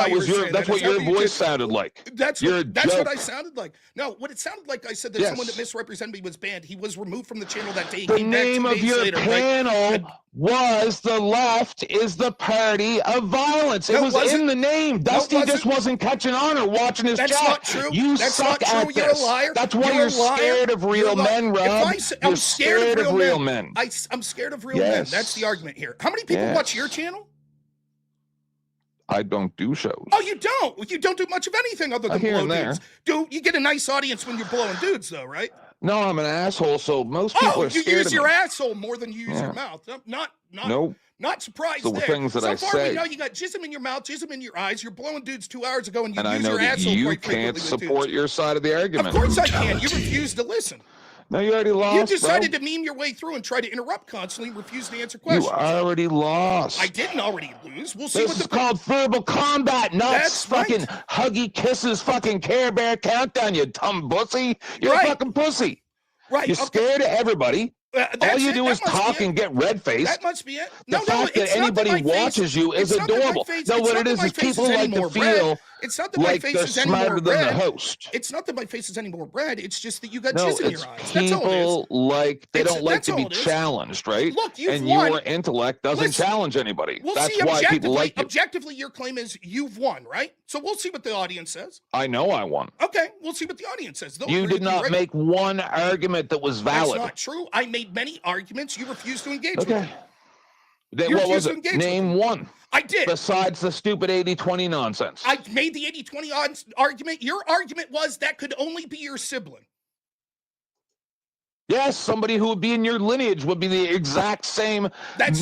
P: That's
E: what your voice sounded like.
P: That's what I sounded like. No, what it sounded like, I said that someone that misrepresented me was banned. He was removed from the channel that day.
E: The name of your panel was "The Left is the Party of Violence." It was in the name. Dusty just wasn't catching on or watching his chat.
P: That's not true.
E: You suck at this.
P: You're a liar.
E: That's why you're scared of real men, Rob.
P: I'm scared of real
E: men.
P: I'm scared of real men. That's the argument here. How many people watch your channel?
E: I don't do shows.
P: Oh, you don't? You don't do much of anything other than blow dudes. You get a nice audience when you're blowing dudes, though, right?
E: No, I'm an asshole, so most people are scared
P: you use
E: of
P: your
E: me.
P: asshole more than you use your mouth. Not surprised
E: the
P: there.
E: things that
P: so
E: I
P: far
E: say.
P: we know you got jism in your mouth, jism in your eyes. You're blowing dudes 2 hours ago, and you
E: and
P: use
E: I know
P: your
E: that
P: asshole
E: you
P: quite
E: can't
P: frequently with
E: support
P: dudes.
E: your side of the argument.
P: Of course I can. You refuse to listen.
E: No, you already lost.
P: You decided to meme your way through and try to interrupt constantly and refuse to answer questions.
E: You already lost.
P: I didn't already lose. We'll see.
E: This is called verbal combat, not fucking huggy kisses, fucking Care Bear countdown. You dumb pussy. You're a fucking pussy.
P: Right.
E: You're scared of everybody. All you do is talk and get red-faced.
P: That must be it.
E: The fact that anybody watches you is adorable. No, what it is people like to feel
P: it's not that my
E: like
P: face
E: they're
P: is any more
E: smarter than the
P: red.
E: host.
P: It's not that my face is any more red. It's just that you got
E: No,
P: jizz in
E: it's
P: your eyes. That's all it is.
E: people they don't like to be challenged, right?
P: Look, you've
E: and
P: won.
E: your intellect doesn't challenge anybody.
P: We'll
E: That's
P: see
E: why people like you.
P: Objectively, your claim is you've won, right? So we'll see what the audience says.
E: I know I won.
P: Okay, we'll see what the audience says. They'll
E: You
P: agree
E: did
P: with
E: not
P: right?
E: make one argument that was valid.
P: That's not true. I made many arguments. You refused to engage with
E: Okay.
P: them.
E: What was it? Name one.
P: I did.
E: Besides the stupid 80-20 nonsense.
P: I made the 80-20 argument. Your argument was that could only be your sibling.
E: Yes, somebody who would be in your lineage would be the exact same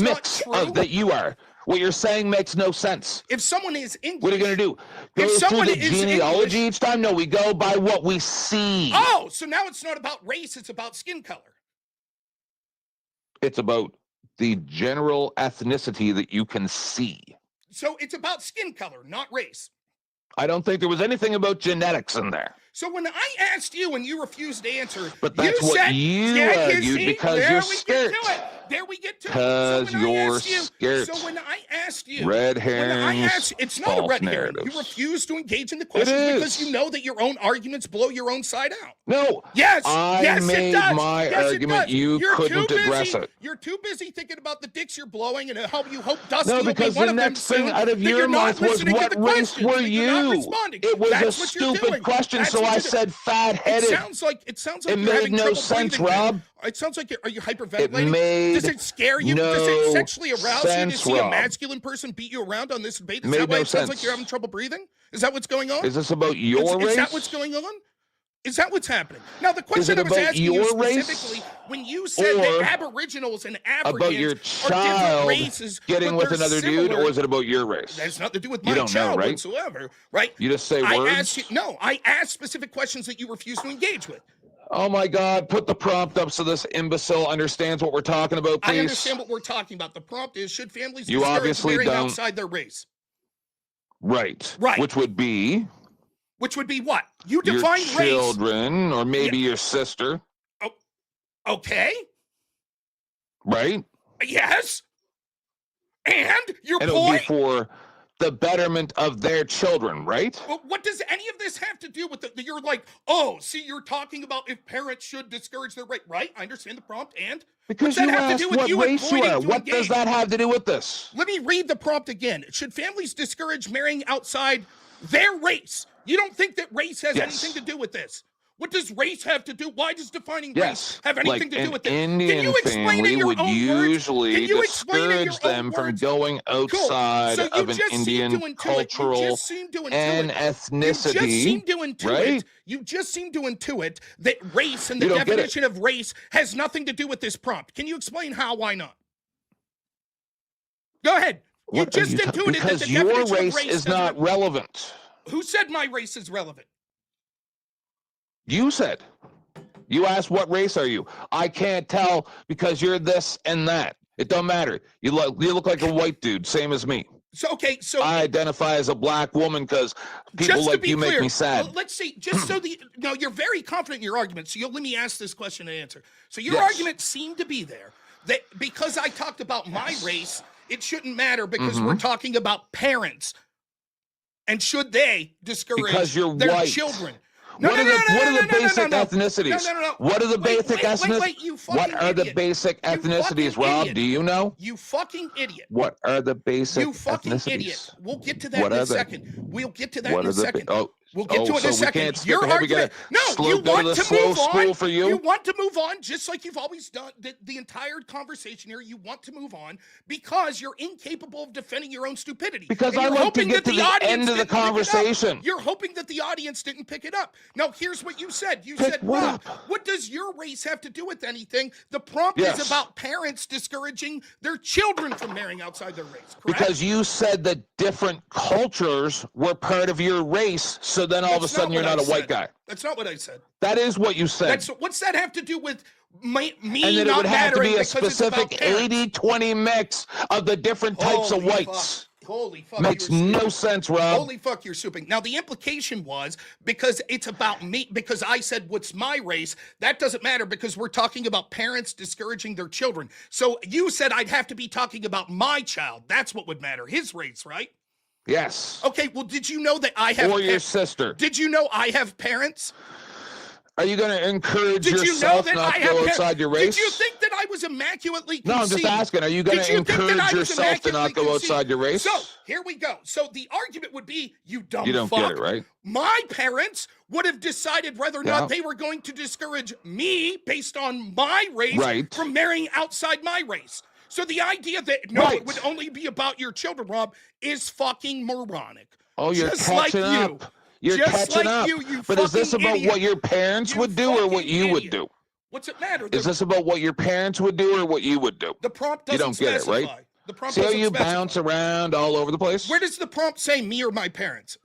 E: mix of that you are. What you're saying makes no sense.
P: If someone is English,
E: what are you going to do? Go through the genealogy each time? No, we go by what we see.
P: Oh, so now it's not about race, it's about skin color.
E: It's about the general ethnicity that you can see.
P: So it's about skin color, not race.
E: I don't think there was anything about genetics in there.
P: So when I asked you and you refused to answer,
E: but that's
P: you
E: what
P: said,
E: you argued because you're scared.
P: There we get to it.
E: Because you're scared.
P: So when I asked you,
E: red herrings,
P: it's not a red herring.
E: narratives.
P: You refuse to engage in the questions because you know that your own arguments blow your own side out.
E: No.
P: Yes.
E: I made
P: it does.
E: my
P: yes,
E: argument. You couldn't address it.
P: You're too busy thinking about the dicks you're blowing and how you hope Dusty
E: no,
P: will be
E: because
P: one
E: the
P: of them
E: next thing
P: soon,
E: out of your mouth was, what race were you? It was a stupid question, so I said fat-headed.
P: It sounds like
E: it
P: you're
E: made
P: having
E: no
P: trouble
E: sense,
P: breathing.
E: Rob.
P: It sounds like are you hyperventilating?
E: It made
P: Does it scare you?
E: no
P: Does it sexually arouse you to see
E: Rob.
P: a masculine person beat you around on this debate? Is
E: Made
P: that why
E: no
P: it sounds like
E: sense.
P: you're having trouble breathing? Is that what's going on?
E: Is this about your race?
P: Is that what's going on? Is that what's happening? Now, the question I was asking you specifically, when you said that Aboriginals and Africans
E: about your
P: are
E: child
P: different races,
E: getting
P: but
E: with
P: they're
E: another
P: similar,
E: dude, or is it about your race?
P: that has nothing to do with
E: You
P: my
E: don't
P: child
E: know, right?
P: whatsoever, right?
E: You just say
P: I
E: words?
P: asked you, no, I asked specific questions that you refuse to engage with.
E: Oh my God, put the prompt up so this imbecile understands what we're talking about, please.
P: I understand what we're talking about. The prompt is, should families
E: You
P: discourage
E: obviously
P: marrying
E: don't.
P: outside their race?
E: Right.
P: Right.
E: Which would be
P: what? You
E: your
P: define race.
E: children, or maybe your sister.
P: Oh, okay.
E: Right?
P: Yes. And your
E: And it would be
P: point?
E: for the betterment of their children, right?
P: Well, what does any of this have to do with you're like, oh, see, you're talking about if parents should discourage their race, right? I understand the prompt, and
E: Because
P: what's
E: you
P: that have to
E: asked
P: do with
E: what
P: you
E: race you
P: avoiding
E: are.
P: to
E: What does
P: engage?
E: that have to do with this?
P: Let me read the prompt again. Should families discourage marrying outside their race? You don't think that race has anything to do with this? What does race have to do? Why does defining race have anything to do with it?
E: Indian
P: Can you explain in
E: family
P: your
E: would
P: own
E: usually
P: words? Can you explain in your
E: discourage them
P: own
E: from
P: words?
E: going outside
P: So you
E: of an
P: just seem
E: Indian
P: to intuit. You
E: cultural
P: just seem to intuit.
E: and
P: You just
E: ethnicity,
P: seem to intuit.
E: right?
P: You just seem to intuit that race and the
E: You don't get it.
P: definition of race has nothing to do with this prompt. Can you explain how? Why not? Go ahead. You
E: What
P: just intuited that
E: because
P: the
E: your
P: definition of
E: race
P: race
E: is
P: doesn't
E: not
P: have-
E: relevant.
P: Who said my race is relevant?
E: You said. You asked what race are you? I can't tell because you're this and that. It don't matter. You look like a white dude, same as me.
P: So okay, so
E: I identify as a black woman because people like you make me sad.
P: Let's see, just so no, you're very confident in your argument. So let me ask this question and answer. So your
E: Yes.
P: argument seemed to be there that because I talked about my race, it shouldn't matter because we're talking about parents. And should they discourage
E: Because you're
P: their
E: white.
P: children?
E: What are the basic ethnicities? What are the basic ethnicities? What are the basic ethnicities, Rob? Do you know?
P: You fucking idiot.
E: What are the basic
P: You fucking
E: ethnicities?
P: idiot. We'll get to that in a second. We'll get to that in a second. We'll
E: to
P: get to it in a
E: so we
P: second.
E: can't skip
P: Your
E: ahead. We
P: argument.
E: gotta
P: No, you
E: go to
P: want
E: the
P: to
E: slow
P: move
E: school
P: on.
E: for you?
P: You want to move on, just like you've always done. The entire conversation here, you want to move on because you're incapable of defending your own stupidity.
E: Because
P: And
E: I
P: you're
E: like to
P: hoping
E: get
P: that
E: to the
P: audience
E: end of the
P: didn't pick it up.
E: conversation.
P: You're hoping that the audience didn't pick it up. Now, here's what you said. You
E: Pick
P: said,
E: what
P: Rob,
E: up?
P: what does your race have to do with anything? The prompt
E: Yes.
P: is about parents discouraging their children from marrying outside their race, correct?
E: Because you said that different cultures were part of your race, so then all of a
P: That's
E: sudden you're
P: what
E: not
P: I
E: a white
P: said.
E: guy.
P: That's not what I said.
E: That is what you said.
P: What's that have to do with me
E: And then it
P: not
E: would have to
P: mattering
E: be a
P: because it's about
E: specific
P: parents?
E: 80-20 mix of the different types of
P: Holy
E: whites.
P: fuck. Holy fuck.
E: Makes
P: you're
E: no
P: souping.
E: sense, Rob.
P: Holy fuck, you're souping. Now, the implication was because it's about me, because I said, what's my race? That doesn't matter because we're talking about parents discouraging their children. So you said I'd have to be talking about my child. That's what would matter. His race, right?
E: Yes.
P: Okay, well, did you know that I have
E: Or your sister.
P: Did you know I have parents?
E: Are you going to encourage
P: Did you know
E: yourself
P: that
E: not
P: I
E: to
P: have
E: go outside your race?
P: Did you think that I was immaculately conceived?
E: No, I'm just asking. Are you going to encourage yourself to not go outside your race?
P: So, here we go. So, the argument would be, you dumb
E: You don't
P: fuck.
E: get it, right?
P: My parents would have decided whether or
E: Yeah.
P: not they were going to discourage me based on my race
E: Right.
P: from marrying outside my race. So, the idea that, it would only be about your children, Rob, is fucking moronic.
E: Oh, you're
P: Just
E: catching
P: like
E: up. You're
P: Just
E: catching
P: like
E: up.
P: you
E: But is this
P: fucking
E: about
P: idiot.
E: what your parents
P: You
E: would do or what
P: fucking
E: you would
P: idiot.
E: do?
P: What's it matter?
E: Is this about what your parents would do or what you would do?
P: The prompt
E: You
P: doesn't
E: don't get
P: specify.
E: it, right?
P: The prompt
E: See how
P: doesn't
E: you
P: specify.
E: bounce around all over the place?
P: Where does the prompt say me or my parents?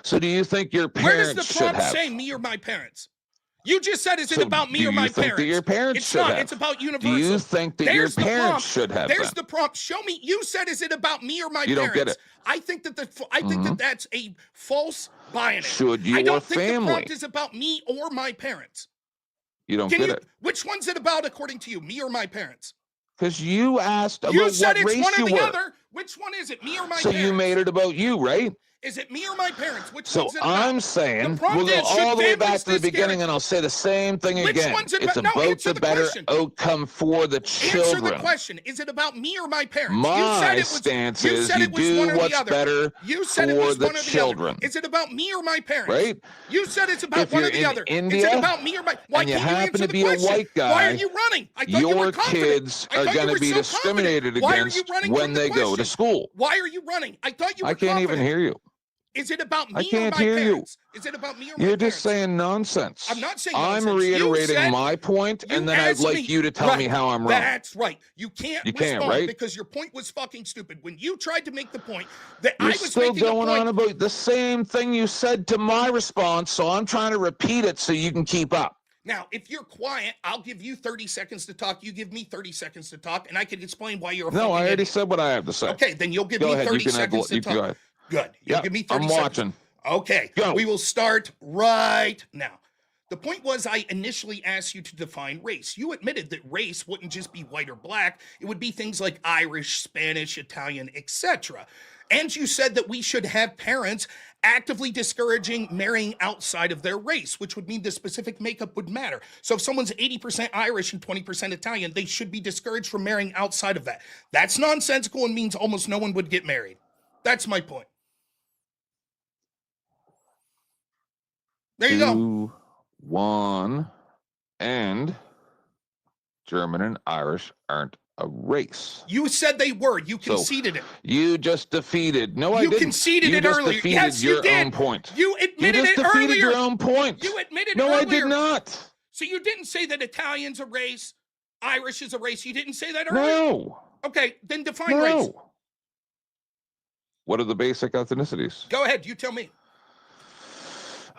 E: So do you think your
P: Where does
E: parents
P: the
E: should
P: prompt
E: have?
P: say me or my parents? You just said, is it
E: So
P: about me
E: do
P: or my
E: you think
P: parents?
E: that your parents
P: it's
E: should
P: not.
E: have?
P: It's about
E: Do
P: universal.
E: you think that
P: There's
E: your
P: the
E: parents
P: prompt.
E: should have
P: There's
E: then?
P: the prompt. Show me. You said, is it about me or my
E: You don't
P: parents?
E: get it.
P: I think that that that's a false binary.
E: Should
P: I
E: your
P: don't think the
E: family?
P: prompt is about me or my parents.
E: You don't get it.
P: Which one's it about according to you, me or my parents?
E: Because you asked about
P: You said
E: what
P: it's
E: race
P: one or
E: you
P: the
E: were.
P: other. Which one is it, me or my
E: So
P: parents?
E: you made it about you, right?
P: Is it me or my parents? Which
E: So
P: one's it about?
E: I'm saying
P: The prompt
E: we'll go
P: is, should
E: all the way back
P: families
E: to the beginning, and I'll say the same thing
P: Which
E: again.
P: one's it
E: It's
P: about? No,
E: about
P: answer
E: the
P: the
E: better
P: question.
E: outcome for the
P: Answer
E: children.
P: the question. Is it about me or my parents?
E: My stance is you do what's better
P: You said it
E: for
P: was
E: the
P: one or the
E: children.
P: other. Is it about me or my parents?
E: Right?
P: You said it's about
E: If
P: one or
E: you're
P: the
E: in
P: other.
E: India
P: is it about me or my? Why
E: and you
P: can't you
E: happen
P: answer
E: to
P: the
E: be a
P: question?
E: white guy,
P: Why are you running? I thought you were
E: your
P: confident.
E: kids
P: I
E: are
P: thought you
E: going to
P: were
E: be
P: so
E: discriminated
P: confident. Why are you
E: against
P: running
E: when
P: from the
E: they go to
P: question?
E: school.
P: Why are you running? I thought you were
E: I can't even
P: confident.
E: hear you.
P: Is it about me
E: I can't
P: or my
E: hear
P: parents? Is it about me or my
E: You're
P: parents?
E: just saying nonsense.
P: I'm not saying
E: I'm
P: nonsense. You
E: reiterating
P: said-
E: my point, and then I'd
P: asked
E: like
P: me-
E: you to tell me
P: Right.
E: how I'm wrong.
P: That's right. You can't
E: can't,
P: respond
E: right?
P: because your point was fucking stupid. When you tried to make the point that
E: You're
P: I was
E: still
P: making a
E: going
P: point,
E: on about the same thing you said to my response, so I'm trying to repeat it so you can keep up.
P: now, if you're quiet, I'll give you 30 seconds to talk. You give me 30 seconds to talk, and I can explain why you're a
E: No,
P: fucking
E: I already
P: idiot.
E: said what I have to say.
P: Okay, then you'll give
E: Go
P: me
E: ahead.
P: 30
E: You can
P: seconds to
E: you can
P: talk.
E: go ahead.
P: Good. You'll
E: Yeah,
P: give me 30
E: I'm
P: seconds.
E: watching.
P: Okay,
E: Go.
P: we will start right now. The point was I initially asked you to define race. You admitted that race wouldn't just be white or black. It would be things like Irish, Spanish, Italian, etc. And you said that we should have parents actively discouraging marrying outside of their race, which would mean the specific makeup would matter. So if someone's 80% Irish and 20% Italian, they should be discouraged from marrying outside of that. That's nonsensical and means almost no one would get married. That's my point. There you go.
E: 2-1, and German and Irish aren't a race.
P: You said they were. You
E: So,
P: conceded it.
E: You just defeated. No, I
P: You
E: didn't.
P: conceded
E: you
P: it
E: just
P: earlier.
E: defeated
P: Yes, you
E: your
P: did.
E: own point.
P: You admitted
E: just
P: it
E: defeated
P: earlier.
E: your own point.
P: You admitted
E: No,
P: it earlier.
E: I did not.
P: So you didn't say that Italian's a race, Irish is a race. You didn't say that earlier?
E: No.
P: Okay, then define race.
E: No. What are the basic ethnicities?
P: Go ahead. You tell me.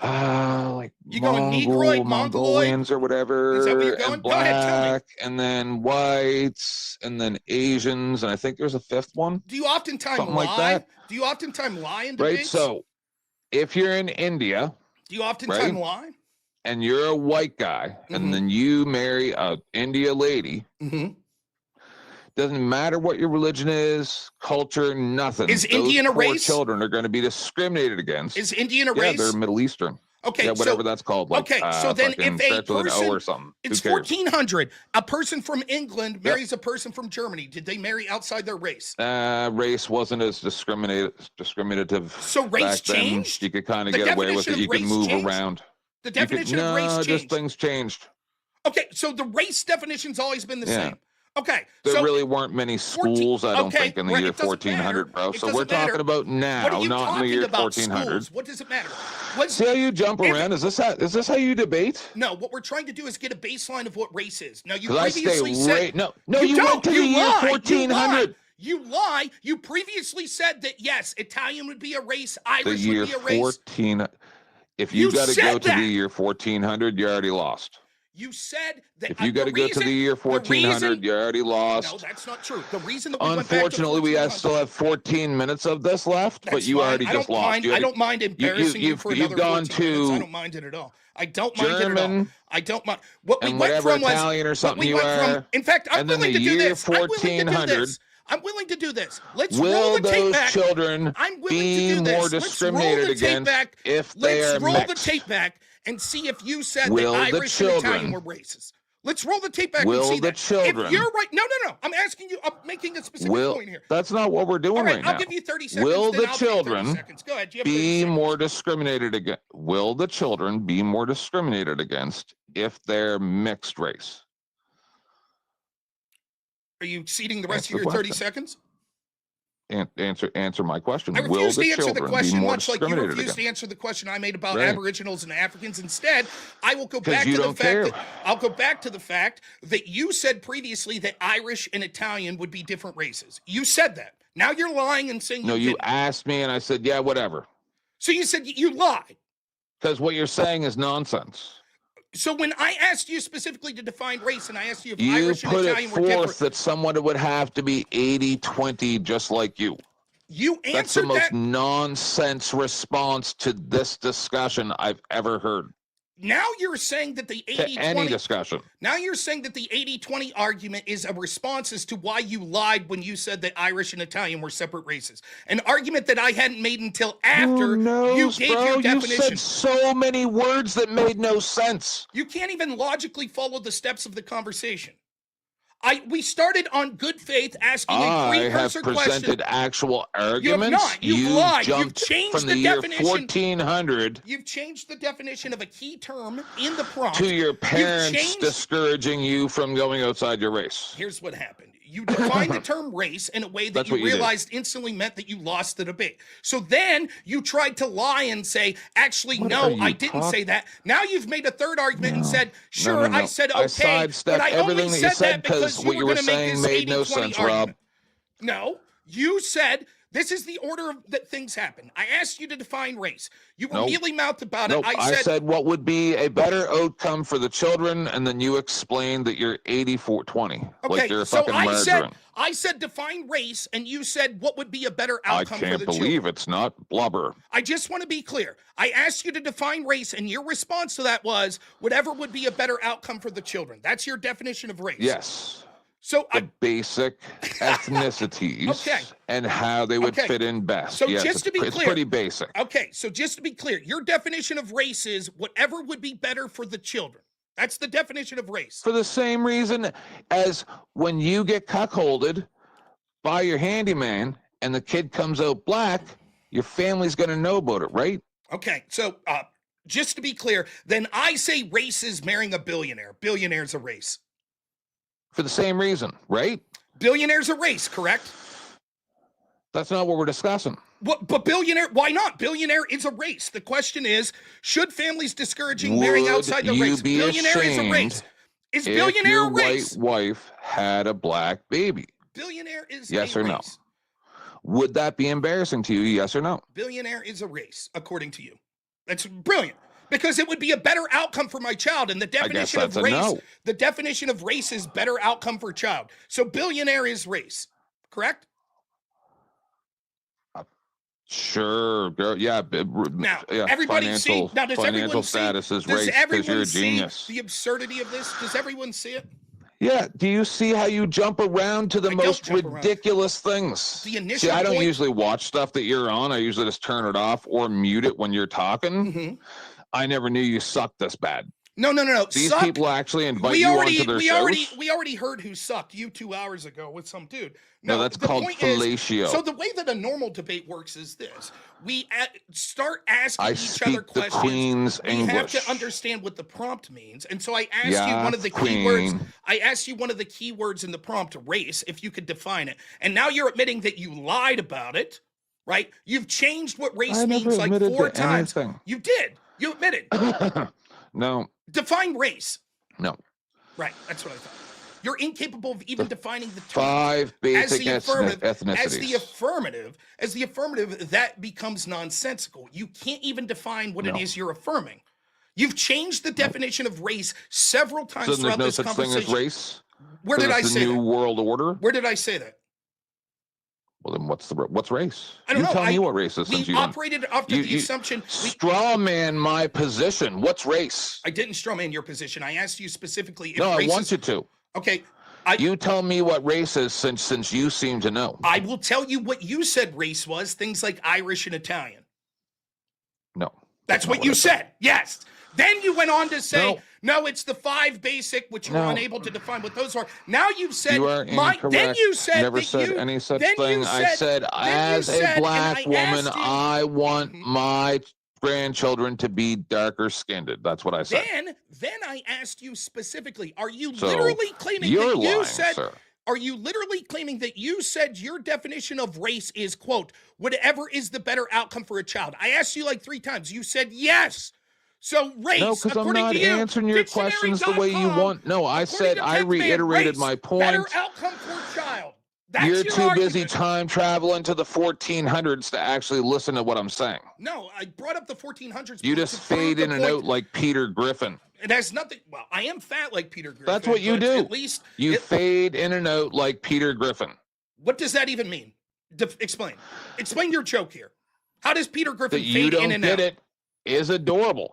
E: Like
P: you going Negroid,
E: Mongolians or whatever.
P: Is that what you're going?
E: And black,
P: go ahead, tell me.
E: And then whites, and then Asians, and I think there's a fifth one.
P: Do you oftentimes
E: Something
P: lie?
E: like that.
P: Do you oftentimes lie in
E: Right.
P: debates?
E: So, if you're in India,
P: do you oftentimes lie?
E: And you're a white guy, and then you marry a India lady. Doesn't matter what your religion is, culture, nothing.
P: Is Indian a race?
E: Children are going to be discriminated against.
P: Is Indian a race?
E: Yeah, they're Middle Eastern.
P: Okay,
E: yeah, whatever that's called. Like,
P: okay, so then if a
E: starts with an O
P: person,
E: or something,
P: it's
E: who cares?
P: 1400, a person from England marries a person from Germany. Did they marry outside their race?
E: Race wasn't as discriminative.
P: So race
E: back then.
P: changed?
E: You could kind of
P: The
E: get away with
P: definition
E: it.
P: of
E: You could
P: race
E: move
P: changed?
E: around.
P: The definition of race changed?
E: Just things changed.
P: Okay, so the race definition's always been the same. Okay,
E: There really weren't many schools, I don't think, in the year 1400, bro. So we're talking about now, not in the year 1400.
P: What does it matter?
E: See how you jump around? Is this how you debate?
P: No, what we're trying to do is get a baseline of what race is. Now, you
E: 'Cause I
P: previously
E: stay
P: said...
E: right- no, you went to the year
P: lie,
E: 1400.
P: You lie. You previously said that, yes, Italian would be a race,
E: The
P: Irish
E: year
P: would be a race.
E: 14. If
P: You
E: you got to
P: said
E: go to
P: that.
E: the year 1400, you already lost.
P: You said that...
E: If you got to go to the year 1400, you already lost.
P: No, that's not true. The reason that we went back to
E: Unfortunately, we still have 14 minutes of this left, but you already just lost.
P: I don't mind embarrassing you for another
E: You've gone
P: 14 minutes. I
E: to
P: don't mind it at all. I don't mind it at all.
E: German
P: I don't mind. What we
E: and
P: went
E: whatever
P: from was...
E: Italian or something
P: what we
E: you
P: went
E: are.
P: from, in fact, I'm
E: and then
P: willing
E: the
P: to do
E: year
P: this. I'm willing to do
E: 1400.
P: this. I'm willing to do this. Let's roll
E: Will
P: the tape
E: those
P: back.
E: children
P: I'm willing
E: be
P: to do this.
E: more discriminated
P: Let's roll the tape
E: against
P: back.
E: if they
P: Let's
E: are
P: roll
E: mixed?
P: the tape back and see if you said
E: Will
P: that
E: the
P: Irish and Italian
E: children-
P: were racist. Let's roll the tape back
E: Will
P: and see
E: the
P: that.
E: children-
P: If you're right, no. I'm asking you. I'm making a specific point here.
E: That's not what we're doing
P: All right,
E: right
P: I'll
E: now.
P: give you 30 seconds.
E: Will
P: then
E: the
P: I'll take 30
E: children
P: seconds. Go ahead. You have 30
E: be
P: seconds.
E: more discriminated against? Will the children be more discriminated against if they're mixed race?
P: Are you ceding the rest
E: Answer
P: of
E: the
P: your 30
E: question.
P: seconds?
E: Answer my question.
P: I
E: Will
P: refuse
E: the
P: to answer the
E: children
P: question
E: be more
P: much like you
E: discriminated
P: refuse
E: against?
P: to answer the question I made about
E: Right.
P: Aboriginals and Africans. Instead, I will go
E: 'Cause
P: back
E: you
P: to the
E: don't
P: fact
E: care.
P: that I'll go back to the fact that you said previously that Irish and Italian would be different races. You said that. Now you're lying and saying
E: No,
P: you
E: you
P: didn't.
E: asked me, and I said, yeah, whatever.
P: So you said you lied.
E: Because what you're saying is nonsense.
P: So when I asked you specifically to define race and I asked you if
E: You
P: Irish and
E: put it
P: Italian were different,
E: forth that someone would have to be 80-20 just like you.
P: you
E: That's the
P: answered
E: most
P: that.
E: nonsense response to this discussion I've ever heard.
P: Now you're saying that the
E: To any
P: 80-20
E: discussion.
P: Now you're saying that the 80-20 argument is a response as to why you lied when you said that Irish and Italian were separate races. An argument that I hadn't made until after you gave your definition.
E: You said so many words that made no sense.
P: You can't even logically follow the steps of the conversation. We started on good faith asking a
E: I have
P: precursor
E: presented
P: question.
E: actual
P: You have
E: arguments.
P: not. You've lied. You've
E: Jumped
P: changed
E: from
P: the
E: the year
P: definition.
E: 1400
P: You've changed the definition of a key term in the prompt.
E: to your
P: You've
E: parents
P: changed-
E: discouraging you from going outside your race.
P: Here's what happened. You defined the term race in a way that
E: That's
P: you
E: what you did.
P: realized instantly meant that you lost the debate. So then you tried to lie and say, actually,
E: What
P: no,
E: are you
P: I didn't say that. Now you've made a third argument and said,
E: No,
P: sure,
E: no.
P: I said
E: I
P: okay,
E: sidestepped
P: but I only
E: everything that you
P: said
E: said
P: that because
E: what
P: you
E: you
P: were
E: were
P: going to make
E: saying
P: this
E: made no
P: 80-20
E: sense,
P: argument.
E: Rob.
P: No, you said this is the order that things happen. I asked you to define race. You were
E: Nope.
P: mealy mouthed about
E: Nope.
P: it.
E: I said what would be a better outcome for the children, and then you explained that you're 80-20. Like you're a
P: so
E: fucking margarine.
P: I said define race, and you said what would be a better
E: I
P: outcome for
E: can't
P: the
E: believe
P: children.
E: it's not blubber.
P: I just want to be clear. I asked you to define race, and your response to that was whatever would be a better outcome for the children. That's your definition of race.
E: Yes.
P: So
E: the basic ethnicities
P: Okay.
E: and how they would
P: Okay.
E: fit in best.
P: So
E: Yes,
P: just to be
E: it's
P: clear,
E: pretty basic.
P: Okay, so just to be clear, your definition of race is whatever would be better for the children. That's the definition of race.
E: For the same reason as when you get cuckolded by your handyman and the kid comes out black, your family's going to know about it, right?
P: Okay, so just to be clear, then I say race is marrying a billionaire. Billionaire's a race.
E: For the same reason, right?
P: Billionaire's a race, correct?
E: That's not what we're discussing.
P: What, but billionaire, why not? Billionaire is a race. The question is, should families discouraging marrying
E: Would
P: outside the
E: you
P: race?
E: be
P: Billionaire is a
E: ashamed
P: race. Is
E: if
P: billionaire
E: your
P: a race?
E: white wife had a black baby?
P: Billionaire is
E: Yes
P: a
E: or no?
P: race.
E: Would that be embarrassing to you? Yes or no?
P: Billionaire is a race, according to you. That's brilliant. Because it would be a better outcome for my child. And the definition of race,
E: no.
P: the definition of race is better outcome for child. So billionaire is race, correct?
E: Sure, girl. Yeah.
P: Now,
E: yeah,
P: everybody see. Now, does
E: financial
P: everyone
E: status
P: see?
E: is
P: Does
E: race because you're
P: everyone
E: a
P: see
E: genius.
P: the absurdity of this? Does everyone see it?
E: Yeah. Do you see how you jump around to the most ridiculous things?
P: The initial
E: See, I don't
P: point-
E: usually watch stuff that you're on. I usually just turn it off or mute it when you're talking.
P: Mm-hmm.
E: I never knew you sucked this bad.
P: No.
E: These
P: Suck.
E: people actually invite you onto their shows.
P: We already heard who sucked you 2 hours ago with some dude.
E: No, that's
P: the
E: called
P: point is-
E: fellatio.
P: So the way that a normal debate works is this: we start asking
E: I
P: each
E: speak
P: other
E: the
P: questions.
E: Queen's
P: we
E: English.
P: have to understand what the prompt means, and so I asked you
E: Yeah,
P: one of the
E: Queen.
P: keywords. I asked you one of the keywords in the prompt, race, if you could define it, and now you're admitting that you lied about it, right? You've changed what race
E: I never
P: means like
E: admitted
P: 4
E: to
P: times.
E: anything.
P: You did. You admitted.
E: No.
P: Define race.
E: No.
P: Right, that's what I thought. You're incapable of even defining the term.
E: 5 basic
P: ethnicities.
E: ethnicities.
P: As the affirmative, that becomes nonsensical. You can't even define what it is you're affirming. You've changed the definition of race several times
E: So there's
P: throughout
E: no
P: this
E: such thing
P: conversation.
E: as race?
P: Where did I say
E: the New
P: that?
E: World Order?
P: Where did I say that?
E: Well, then what's race?
P: I don't know.
E: Tell me what race is. Since
P: We
E: you don't-
P: operated after the assumption.
E: Straw man my position. What's race?
P: I didn't straw man your position. I asked you specifically if
E: No, I
P: race
E: want
P: is-
E: you to.
P: Okay.
E: You tell me what race is since you seem to know.
P: I will tell you what you said race was, things like Irish and Italian.
E: No.
P: That's what you said. Yes. Then you went on to say, no, it's the 5 basic, which you were unable to define what those are. Now you've said,
E: You are incorrect.
P: then you said,
E: Never
P: that
E: said
P: you,
E: any such
P: then
E: thing.
P: you
E: I said, as a black woman, I want my grandchildren to be darker skinned. That's what I said.
P: Then I asked you specifically, are you
E: So,
P: literally claiming
E: you're
P: that you
E: lying,
P: said,
E: sir.
P: are you literally claiming that you said your definition of race is, quote, whatever is the better outcome for a child? I asked you like 3 times. You said yes. So race,
E: No, because I'm
P: according
E: not
P: to you,
E: answering your questions the way you want. No, I said I reiterated my point.
P: better outcome for child. That's
E: You're
P: your
E: too busy
P: argument.
E: time traveling to the 1400s to actually listen to what I'm saying.
P: No, I brought up the 1400s.
E: You
P: to
E: just
P: prove
E: fade
P: the
E: in and
P: point.
E: out like Peter Griffin.
P: It has nothing. Well, I am fat like Peter Griffin.
E: That's what you
P: but
E: do.
P: At least
E: You fade in and out like Peter Griffin.
P: What does that even mean? Explain. Explain your joke here. How does Peter Griffin
E: That
P: fade
E: you don't
P: in and
E: get
P: out?
E: it is adorable.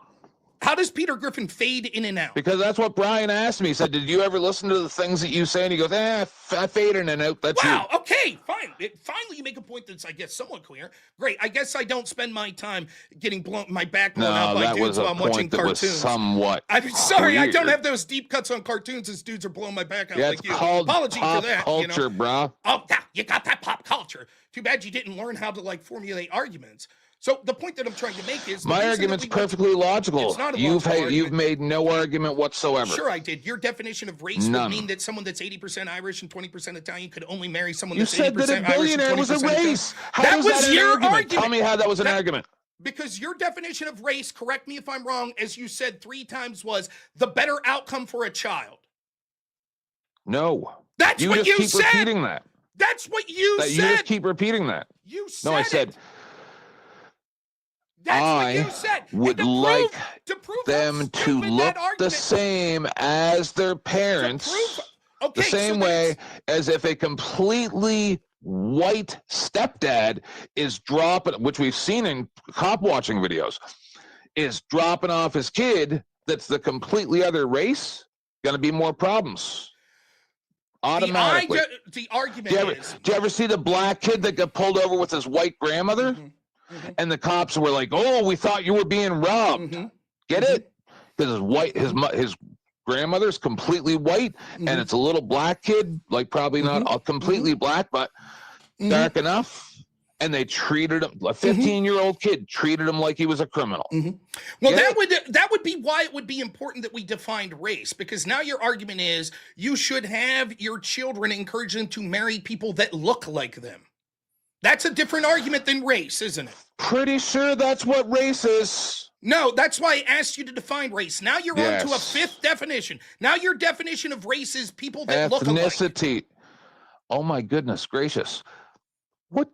P: How does Peter Griffin fade in and out?
E: Because that's what Brian asked me. He said, did you ever listen to the things that you say? And he goes, I fade in and out. That's
P: Wow.
E: you.
P: Okay. Fine. Finally, you make a point that's, I guess, somewhat clear. Great. I guess I don't spend my time getting my back blown out
E: No,
P: by
E: that
P: dudes
E: was a
P: while I'm watching
E: point that was
P: cartoons.
E: somewhat
P: I'm sorry. I don't
E: weird.
P: have those deep cuts on cartoons as dudes are blowing my back out
E: Yeah,
P: like
E: it's
P: you.
E: called
P: Apology
E: pop
P: for that.
E: culture, bro.
P: Oh, yeah. You got that pop culture. Too bad you didn't learn how to formulate arguments. So the point that I'm trying to make is
E: My argument's perfectly logical.
P: It's not a
E: You've
P: logical
E: you've made no argument whatsoever.
P: Sure, I did. Your definition of race
E: None.
P: would mean that someone that's 80% Irish and 20% Italian could only marry someone
E: You
P: that's 80%
E: said that a
P: Irish and
E: billionaire was a
P: 20% Italian.
E: race. How
P: That
E: is
P: was
E: that an
P: your
E: argument? Tell me how that was an argument.
P: Because your definition of race, correct me if I'm wrong, as you said 3 times, was the better outcome for a child.
E: No.
P: That's what
E: just
P: you
E: keep
P: said.
E: repeating that.
P: That's what you
E: That
P: said.
E: you just keep repeating that.
P: You said
E: No, I said
P: it. That's what you said.
E: would like them
P: how
E: to
P: stupid
E: look
P: that argument-
E: the same as their parents,
P: Okay,
E: the same way as if a completely white stepdad is dropping, which we've seen in cop watching videos, is dropping off his kid that's the completely other race, going to be more problems. Automatically.
P: The argument is...
E: Do you ever see the black kid that got pulled over with his white grandmother? And the cops were like, "Oh, we thought you were being robbed." Get it? Because his grandmother's completely white, and it's a little black kid, like probably not completely black, but dark enough. And they treated him, a 15-year-old kid treated him like he was a criminal.
P: Well, that would be why it would be important that we defined race, because now your argument is you should have your children encourage them to marry people that look like them. That's a different argument than race, isn't it?
E: Pretty sure that's what race is.
P: No, that's why I asked you to define race. Now you're on to a
E: Yes.
P: 5th definition. Now your definition of race is people that look alike.
E: Ethnicity. Oh my goodness gracious. What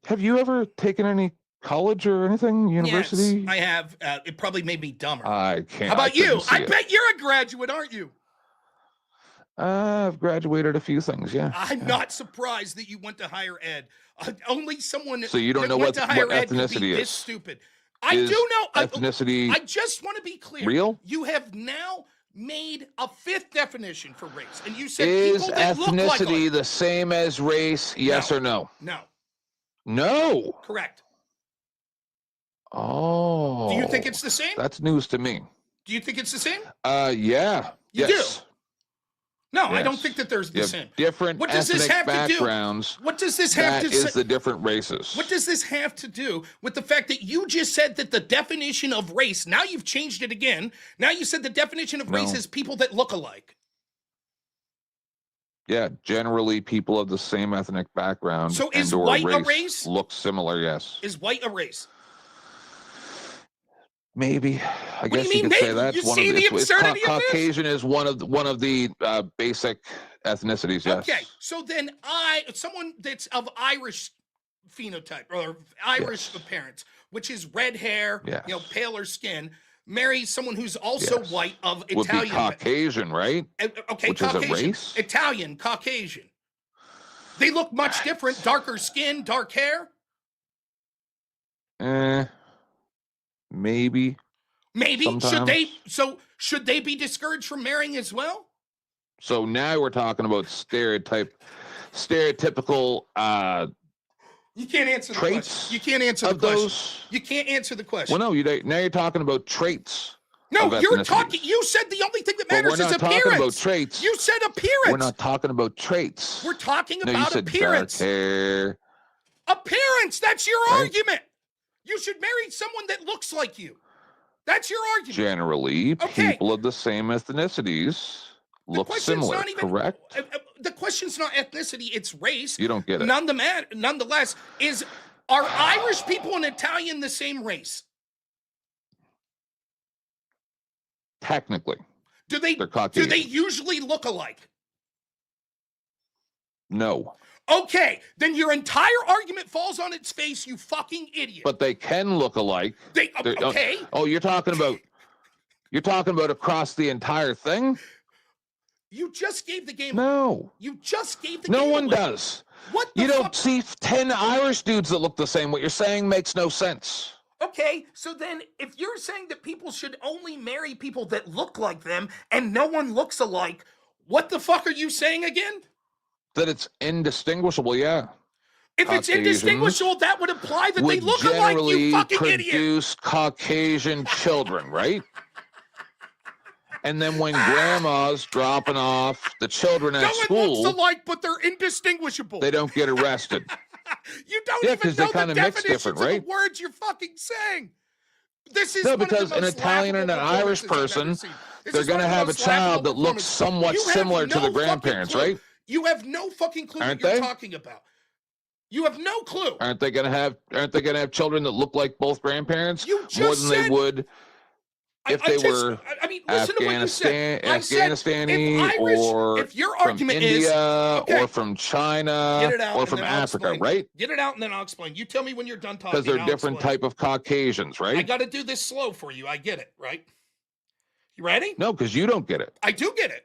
E: Have you ever taken any college or anything? University?
P: Yes, I have. It probably made me dumber.
E: I can't.
P: How about you? I
E: bet.
P: bet you're a graduate, aren't you?
E: I've graduated a few things. Yeah.
P: I'm not surprised that you went to higher ed. Only someone
E: So you don't
P: that
E: know
P: went
E: what
P: to higher ed could
E: ethnicity
P: be
E: is.
P: this stupid. I
E: Is
P: do know
E: ethnicity.
P: I just want to be clear.
E: Real?
P: You have now made a fifth definition for race, and you said
E: Is
P: people that look like
E: ethnicity the same as race? Yes or no?
P: No.
E: No.
P: Correct.
E: Oh.
P: Do you think it's the same?
E: That's news to me.
P: Do you think it's the same?
E: Yeah.
P: You
E: yes.
P: do. No, I
E: Yes.
P: don't think that there's the
E: You have
P: same.
E: different
P: What does this
E: ethnic
P: have to do?
E: backgrounds.
P: What does this have
E: That
P: to
E: is
P: say?
E: the different races.
P: What does this have to do with the fact that you just said that the definition of race, now you've changed it again. Now you said the definition of race
E: No.
P: is people that look alike.
E: Yeah, generally people of the same ethnic background.
P: So is
E: and/or
P: white a race?
E: Look similar, yes.
P: Is white a race?
E: Maybe. I guess
P: do you
E: you
P: mean
E: could say
P: maybe?
E: that's
P: You
E: one
P: see
E: of
P: the
E: it's
P: absurdity of this?
E: Caucasian is one of the basic ethnicities, yes.
P: Okay, so then someone that's of Irish phenotype or Irish parents, which is red hair,
E: Yes.
P: paler skin, marries someone who's also
E: Yes.
P: white of
E: Would be
P: Italian.
E: Caucasian, right?
P: Okay,
E: Which is a
P: Caucasian,
E: race?
P: Italian, Caucasian. They look much different. Darker skin, dark hair.
E: Maybe.
P: Maybe
E: Sometimes.
P: should they be discouraged from marrying as well?
E: So now we're talking about stereotypical
P: You can't answer the
E: traits
P: question. You can't answer the
E: of
P: question.
E: those.
P: You can't answer the question.
E: Well, no, now you're talking about traits.
P: No,
E: of
P: you're
E: ethnicities.
P: talking. You said the only thing that
E: But
P: matters
E: we're
P: is
E: not
P: appearance.
E: talking about traits.
P: You said appearance.
E: We're not talking about traits.
P: We're talking
E: No, you
P: about
E: said
P: appearance.
E: dark hair.
P: Appearance. That's your
E: Right.
P: argument. You should marry someone that looks like you. That's your argument.
E: Generally,
P: Okay.
E: people of the same ethnicities look similar, correct?
P: The question's not ethnicity; it's race.
E: You don't get it.
P: Nonetheless, are Irish people and Italian the same race?
E: Technically.
P: Do they
E: They're Caucasian.
P: usually look alike?
E: No.
P: Okay, then your entire argument falls on its face, you fucking idiot.
E: But they can look alike.
P: They're-
E: Oh,
P: okay.
E: Oh, you're talking about across the entire thing?
P: You just gave the game.
E: No.
P: You just gave the
E: No
P: game
E: one
P: away.
E: does.
P: What the
E: You don't
P: fuck?
E: see 10 Irish dudes that look the same. What you're saying makes no sense.
P: Okay, so then if you're saying that people should only marry people that look like them and no one looks alike, what the fuck are you saying again?
E: That it's indistinguishable, yeah.
P: If it's
E: Caucasians
P: indistinguishable, that would imply that they
E: would
P: look alike, you
E: generally
P: fucking idiot.
E: produce Caucasian children, right? And then when grandma's dropping off the children at
P: No one
E: school,
P: looks alike, but they're indistinguishable.
E: they don't get arrested.
P: You don't
E: Yeah,
P: even
E: 'cause they
P: know the
E: kinda mix
P: definitions
E: different,
P: of
E: right?
P: the words you're fucking saying. This is
E: No,
P: one of the
E: because an
P: most
E: Italian and an
P: laughable
E: Irish
P: performances I've ever
E: person,
P: seen. This
E: they're
P: is
E: going
P: one
E: to
P: of the
E: have a
P: most laughable
E: child that looks
P: performances.
E: somewhat
P: You have
E: similar to
P: no
E: the
P: fucking
E: grandparents,
P: clue.
E: right?
P: You have no fucking clue
E: Aren't
P: what you're
E: they?
P: talking about. You have no clue.
E: Aren't they going to have children that look like both grandparents
P: You
E: more
P: just
E: than they
P: said-
E: would if they were
P: I mean, listen to what you said. I said,
E: Afghanistani
P: if Irish,
E: or
P: if your
E: from
P: argument
E: India
P: is okay,
E: or from China
P: get it out
E: or
P: and
E: from
P: then I'll
E: Africa,
P: explain.
E: right?
P: Get it out and then I'll explain. You tell me when you're done talking.
E: Because they're
P: I'll
E: different
P: explain.
E: type of Caucasians,
P: I
E: right?
P: got to do this slow for you. I get it, right? You ready?
E: No, because you don't get it.
P: I do get it.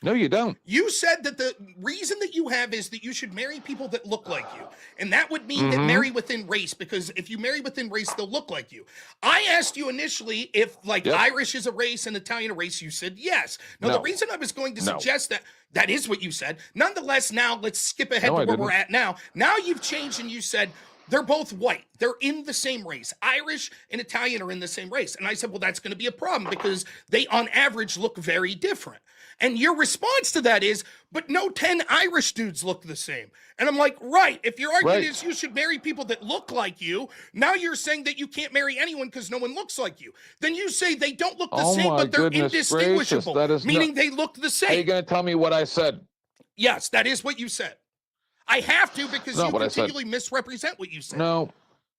E: No, you don't.
P: You said that the reason that you have is that you should marry people that look like you. And that would mean that marry within race, because if you marry within race, they'll look like you. I asked you initially if Irish is a race and Italian a race. You said yes. Now, the
E: No.
P: reason I was going to
E: No.
P: suggest that is what you said. Nonetheless, now let's skip ahead
E: No,
P: to
E: I
P: where we're
E: didn't.
P: at now. Now you've changed and you said they're both white. They're in the same race. Irish and Italian are in the same race. And I said, well, that's going to be a problem because they, on average, look very different. And your response to that is, but no 10 Irish dudes look the same. And I'm like, right. If your argument
E: Right.
P: is you should marry people that look like you, now you're saying that you can't marry anyone because no one looks like you. Then you say they don't look the
E: Oh
P: same,
E: my
P: but they're
E: goodness
P: indistinguishable,
E: gracious, that is
P: meaning
E: not-
P: they look the
E: Are you
P: same.
E: going to tell me what I said?
P: Yes, that is what you said. I have to because
E: Not
P: you
E: what I said.
P: continually misrepresent what you said.
E: No.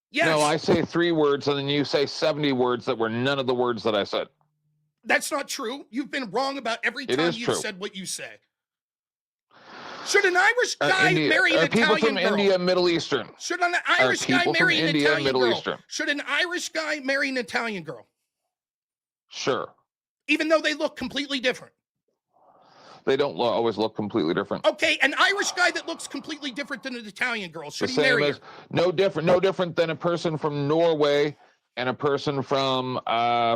P: Yes.
E: No, I say 3 words and then you say 70 words that were none of the words that I said.
P: That's not true. You've been wrong about every
E: It
P: time
E: is
P: you've
E: true.
P: said what you say. Should an Irish guy marry an
E: people
P: Italian
E: from
P: girl?
E: India, Middle Eastern.
P: Should an Irish guy
E: people
P: marry
E: from
P: an
E: India,
P: Italian
E: Middle
P: girl?
E: Eastern.
P: Should an Irish guy marry an Italian girl?
E: Sure.
P: Even though they look completely different.
E: They don't always look completely different.
P: Okay, an Irish guy that looks completely different than an Italian girl. Should
E: The
P: he marry
E: same
P: her?
E: as no different than a person from Norway and a person from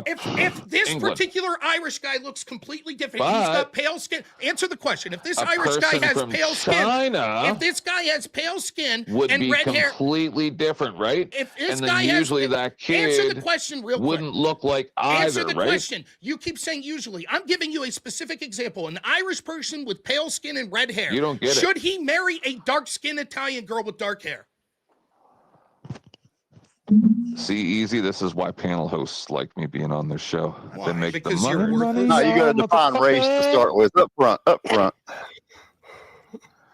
P: If this
E: England.
P: particular Irish guy looks completely different, he's got pale skin. Answer the question. If this
E: a
P: Irish guy
E: person
P: has
E: from
P: pale
E: China
P: skin, if this guy has pale skin
E: would
P: and
E: be
P: red hair,
E: completely different, right?
P: if this
E: and
P: guy
E: then
P: has,
E: usually that
P: answer the
E: kid
P: question real quick.
E: wouldn't look like either,
P: Answer the
E: right?
P: question. You keep saying usually. I'm giving you a specific example. An Irish person with pale skin and red hair.
E: You don't get it.
P: Should he marry a dark-skinned Italian girl with dark hair?
E: See, easy. This is why panel hosts like me being on this show. They make
P: Because
E: the
P: you're
E: money.
Q: No, you got to define race to start with. Up front.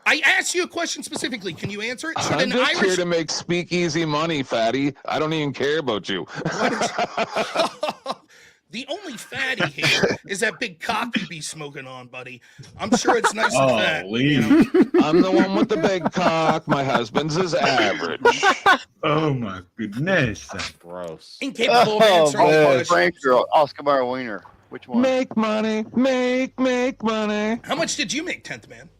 P: I asked you a question specifically. Can you answer it? Should
E: I'm
P: an
E: just here
P: Irish
E: to make speakeasy money, fatty. I don't even care about you.
P: The only fatty here is that big cock you be smoking on, buddy. I'm sure it's nice and fat. You know?
E: I'm the one with the big cock. My husband's is average.
Q: Oh my goodness,
S: that's gross.
P: Incapable of answering the question.
Q: Frank or Oscar Mayer Wiener. Which one?
E: Make money, make money.
P: How much did you make, 10th man?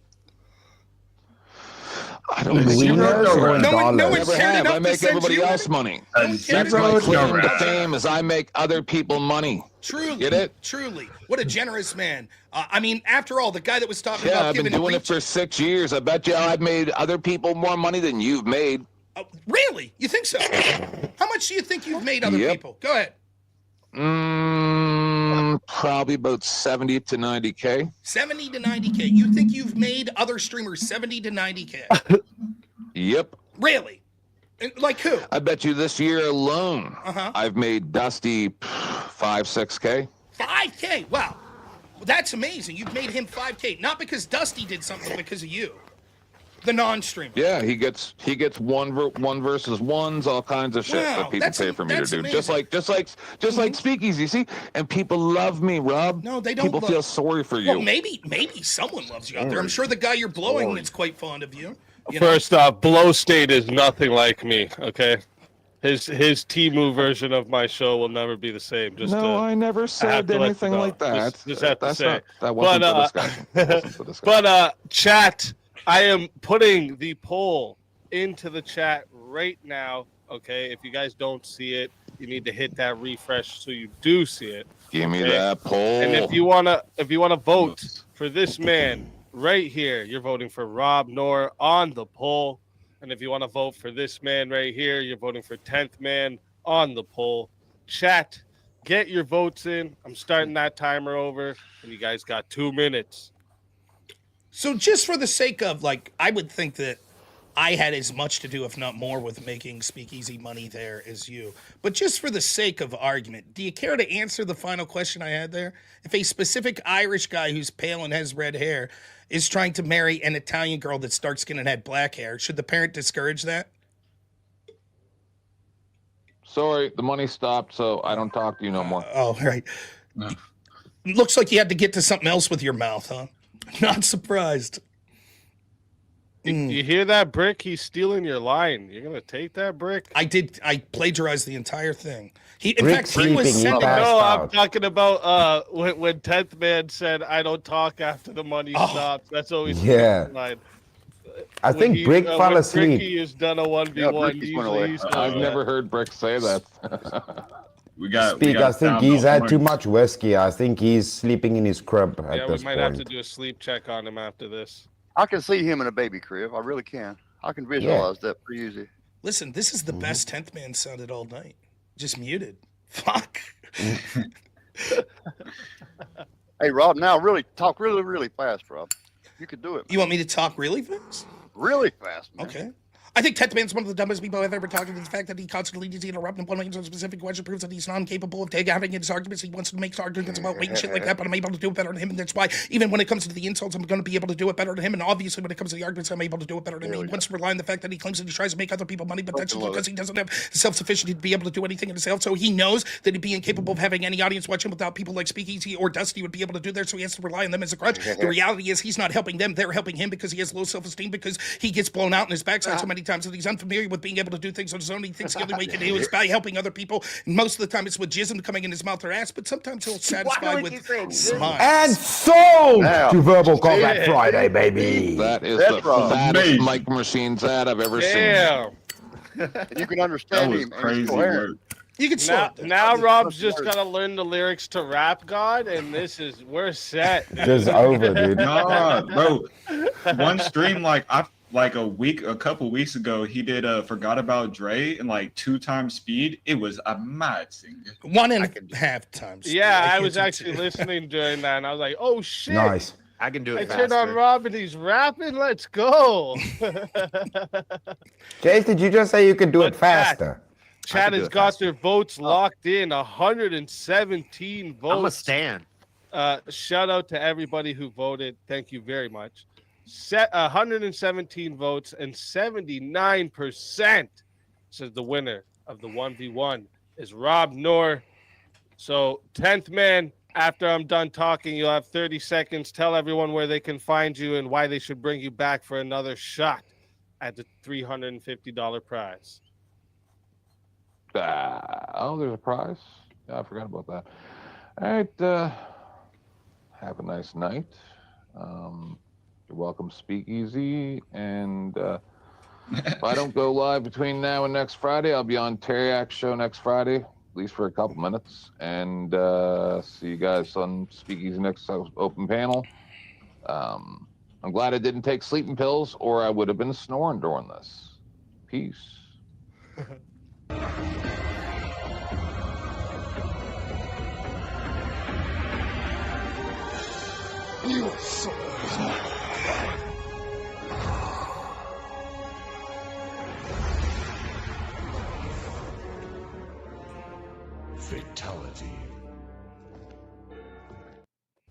E: I don't make
P: No one's
E: never
P: cared
E: have.
P: enough
E: I make
P: to send
E: everybody
P: you
E: else
P: any?
E: money.
P: cares
E: That's my
P: about
E: claim
P: you.
E: to fame is I make other people money.
P: Truly.
E: Get it?
P: Truly. What a generous man. I mean, after all, the guy that was talking
E: Yeah,
P: about
E: I've been
P: giving
E: doing it for 6 years. I bet you I've made other people more money than you've made.
P: Really? You think so? How much do you think you've made other people? Go ahead.
E: Probably about 70 to 90K.
P: 70 to 90K. You think you've made other streamers 70 to 90K?
E: Yep.
P: Really? Like who?
E: I bet you this year alone,
P: Uh-huh.
E: I've made Dusty 5-6K.
P: 5K. Wow. That's amazing. You've made him 5K. Not because Dusty did something, because of you. The non-streamer.
E: Yeah, he gets one versus ones, all kinds of shit
P: Wow,
E: that people pay for me to do.
P: amazing.
E: Just like Speakeasy, see? And people love me, Rob.
P: No, they don't.
E: People feel sorry for you.
P: Well, maybe someone loves you out there. I'm sure the guy you're blowing is quite fond of you. You know?
T: First off, Blow State is nothing like me. Okay, his Temu version of my show will never be the same. Just
E: I never said anything like that.
T: Just have to say.
E: That wasn't the discussion.
T: But chat, I am putting the poll into the chat right now. Okay, if you guys don't see it, you need to hit that refresh so you do see it.
E: Give me that poll.
T: And if you wanna vote for this man right here, you're voting for Rob Noerr on the poll. And if you want to vote for this man right here, you're voting for 10th man on the poll. Chat, get your votes in. I'm starting that timer over, and you guys got 2 minutes.
P: So just for the sake of, like, I would think that I had as much to do, if not more, with making Speakeasy money there as you. But just for the sake of argument, do you care to answer the final question I had there? If a specific Irish guy who's pale and has red hair is trying to marry an Italian girl that's dark skinned and had black hair, should the parent discourage that?
E: Sorry, the money stopped, so I don't talk to you no more.
P: Oh, right. No. Looks like you had to get to something else with your mouth, huh? Not surprised.
T: You hear that, Brick? He's stealing your line. You're gonna take that, Brick?
P: I did. I plagiarized the entire thing. He was
T: sending. No, I'm talking about when 10th man said, "I don't talk after the money stops." That's always the line.
O: I think Brick fell asleep.
T: Bricky has done a 1v1.
E: I've never heard Brick say that.
O: I think he's had too much whiskey. I think he's sleeping in his crib at this
T: we might
O: point.
T: have to do a sleep check on him after this.
Q: I can see him in a baby crib. I really can. I can visualize that pretty easy.
P: Listen, this is the best 10th man sounded all night. Just muted. Fuck.
Q: Hey, Rob, now talk really fast, Rob. You could do it. Man.
P: You want me to talk really fast?
Q: Really fast, man.
P: Okay. I think 10th Man's one of the dumbest people I've ever talked to. The fact that he constantly needs to interrupt and answer a specific question proves that he's non-capable of having his arguments. He wants to make arguments about weight and shit like that, but I'm able to do it better than him, and that's why even when it comes to the insults, I'm going to be able to do it better than him, and obviously when it comes to the arguments, I'm able to do it better than him. He wants to rely on the fact that he claims that he tries to make other people money, but that's just because he doesn't have the self-sufficiency to be able to do anything himself, so he knows that he'd be incapable of having any audience watching without people like Speakeasy or Dusty would be able to do there, so he has to rely on them as a crutch. The reality is he's not helping them, they're helping him because he has low self-esteem, because he gets blown out in his backside so many times that he's unfamiliar with being able to do things on his own. He thinks the only way he can do is by helping other people. And most of the time it's with jism coming in his mouth or ass, but sometimes he'll satisfy with smiles.
O: And so to Verbal Combat Friday, baby.
E: That is the fattest mic machines that I've ever seen.
Q: You can understand him.
B: Crazy word.
P: You can
T: now Rob's just gotta learn the lyrics to Rap God, and we're set.
O: Just over, dude.
B: Nah, bro. One stream a couple weeks ago, he did Forgot About Dre in like 2 times speed. It was a mad singer.
P: 1.5 times.
T: Yeah, I was actually listening during that, and I was like, "Oh shit!"
O: Nice.
S: I can do it.
T: I turned on Rob, and he's rapping. Let's go.
O: Chase, did you just say you could do it faster?
T: Chat has got their votes locked in. 117 votes.
S: I'm a stan.
T: Shout out to everybody who voted. Thank you very much. 117 votes and 79% says the winner of the 1v1 is Rob Noerr. So 10th man, after I'm done talking, you'll have 30 seconds. Tell everyone where they can find you and why they should bring you back for another shot at the $350 prize.
E: There's a prize. Yeah, I forgot about that. All right. Have a nice night. You're welcome, Speakeasy. And if I don't go live between now and next Friday, I'll be on Teriak's show next Friday, at least for a couple minutes. And see you guys on Speakeasy next open panel. I'm glad I didn't take sleeping pills, or I would have been snoring during this. Peace.
N: You so
L: Fatality.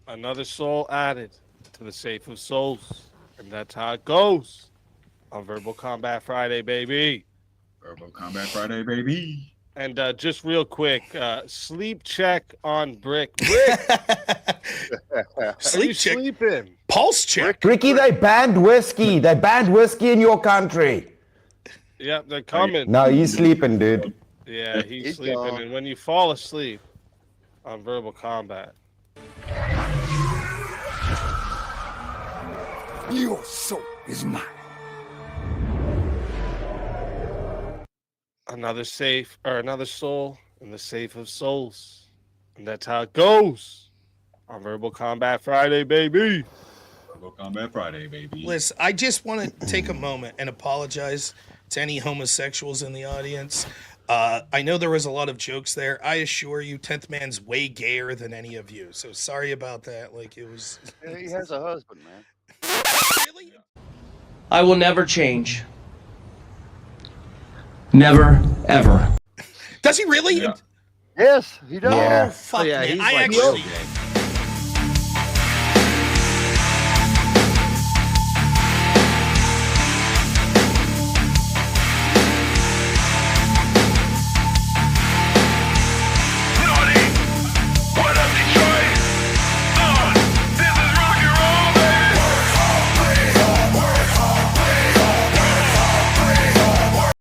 T: Another soul added to the Safe of Souls. And that's how it goes on Verbal Combat Friday, baby.
B: Verbal Combat Friday, baby.
T: And just real quick, sleep check on Brick. Brick,
P: sleep check.
T: Sleeping?
P: Pulse check.
O: Ricky, they banned whiskey. They banned whiskey in your country.
T: Yep, they're coming.
O: No, he's sleeping, dude.
T: Yeah, he's sleeping. And when you fall asleep on Verbal Combat,
N: your soul is mine.
T: another soul in the Safe of Souls. And that's how it goes on Verbal Combat Friday, baby.
B: Verbal Combat Friday, baby.
P: Listen, I just want to take a moment and apologize to any homosexuals in the audience. I know there was a lot of jokes there. I assure you, 10th Man's way gayer than any of you. So sorry about that. Like, it was...
Q: Yeah, he has a husband, man.
P: Really?
V: I will never change. Never, ever.
P: Does he really?
Q: Yeah. Yes, he does.
O: Yeah.
P: Oh, fuck,
S: yeah,
P: man.
S: he's
P: I
S: like
P: actually...
S: real gay.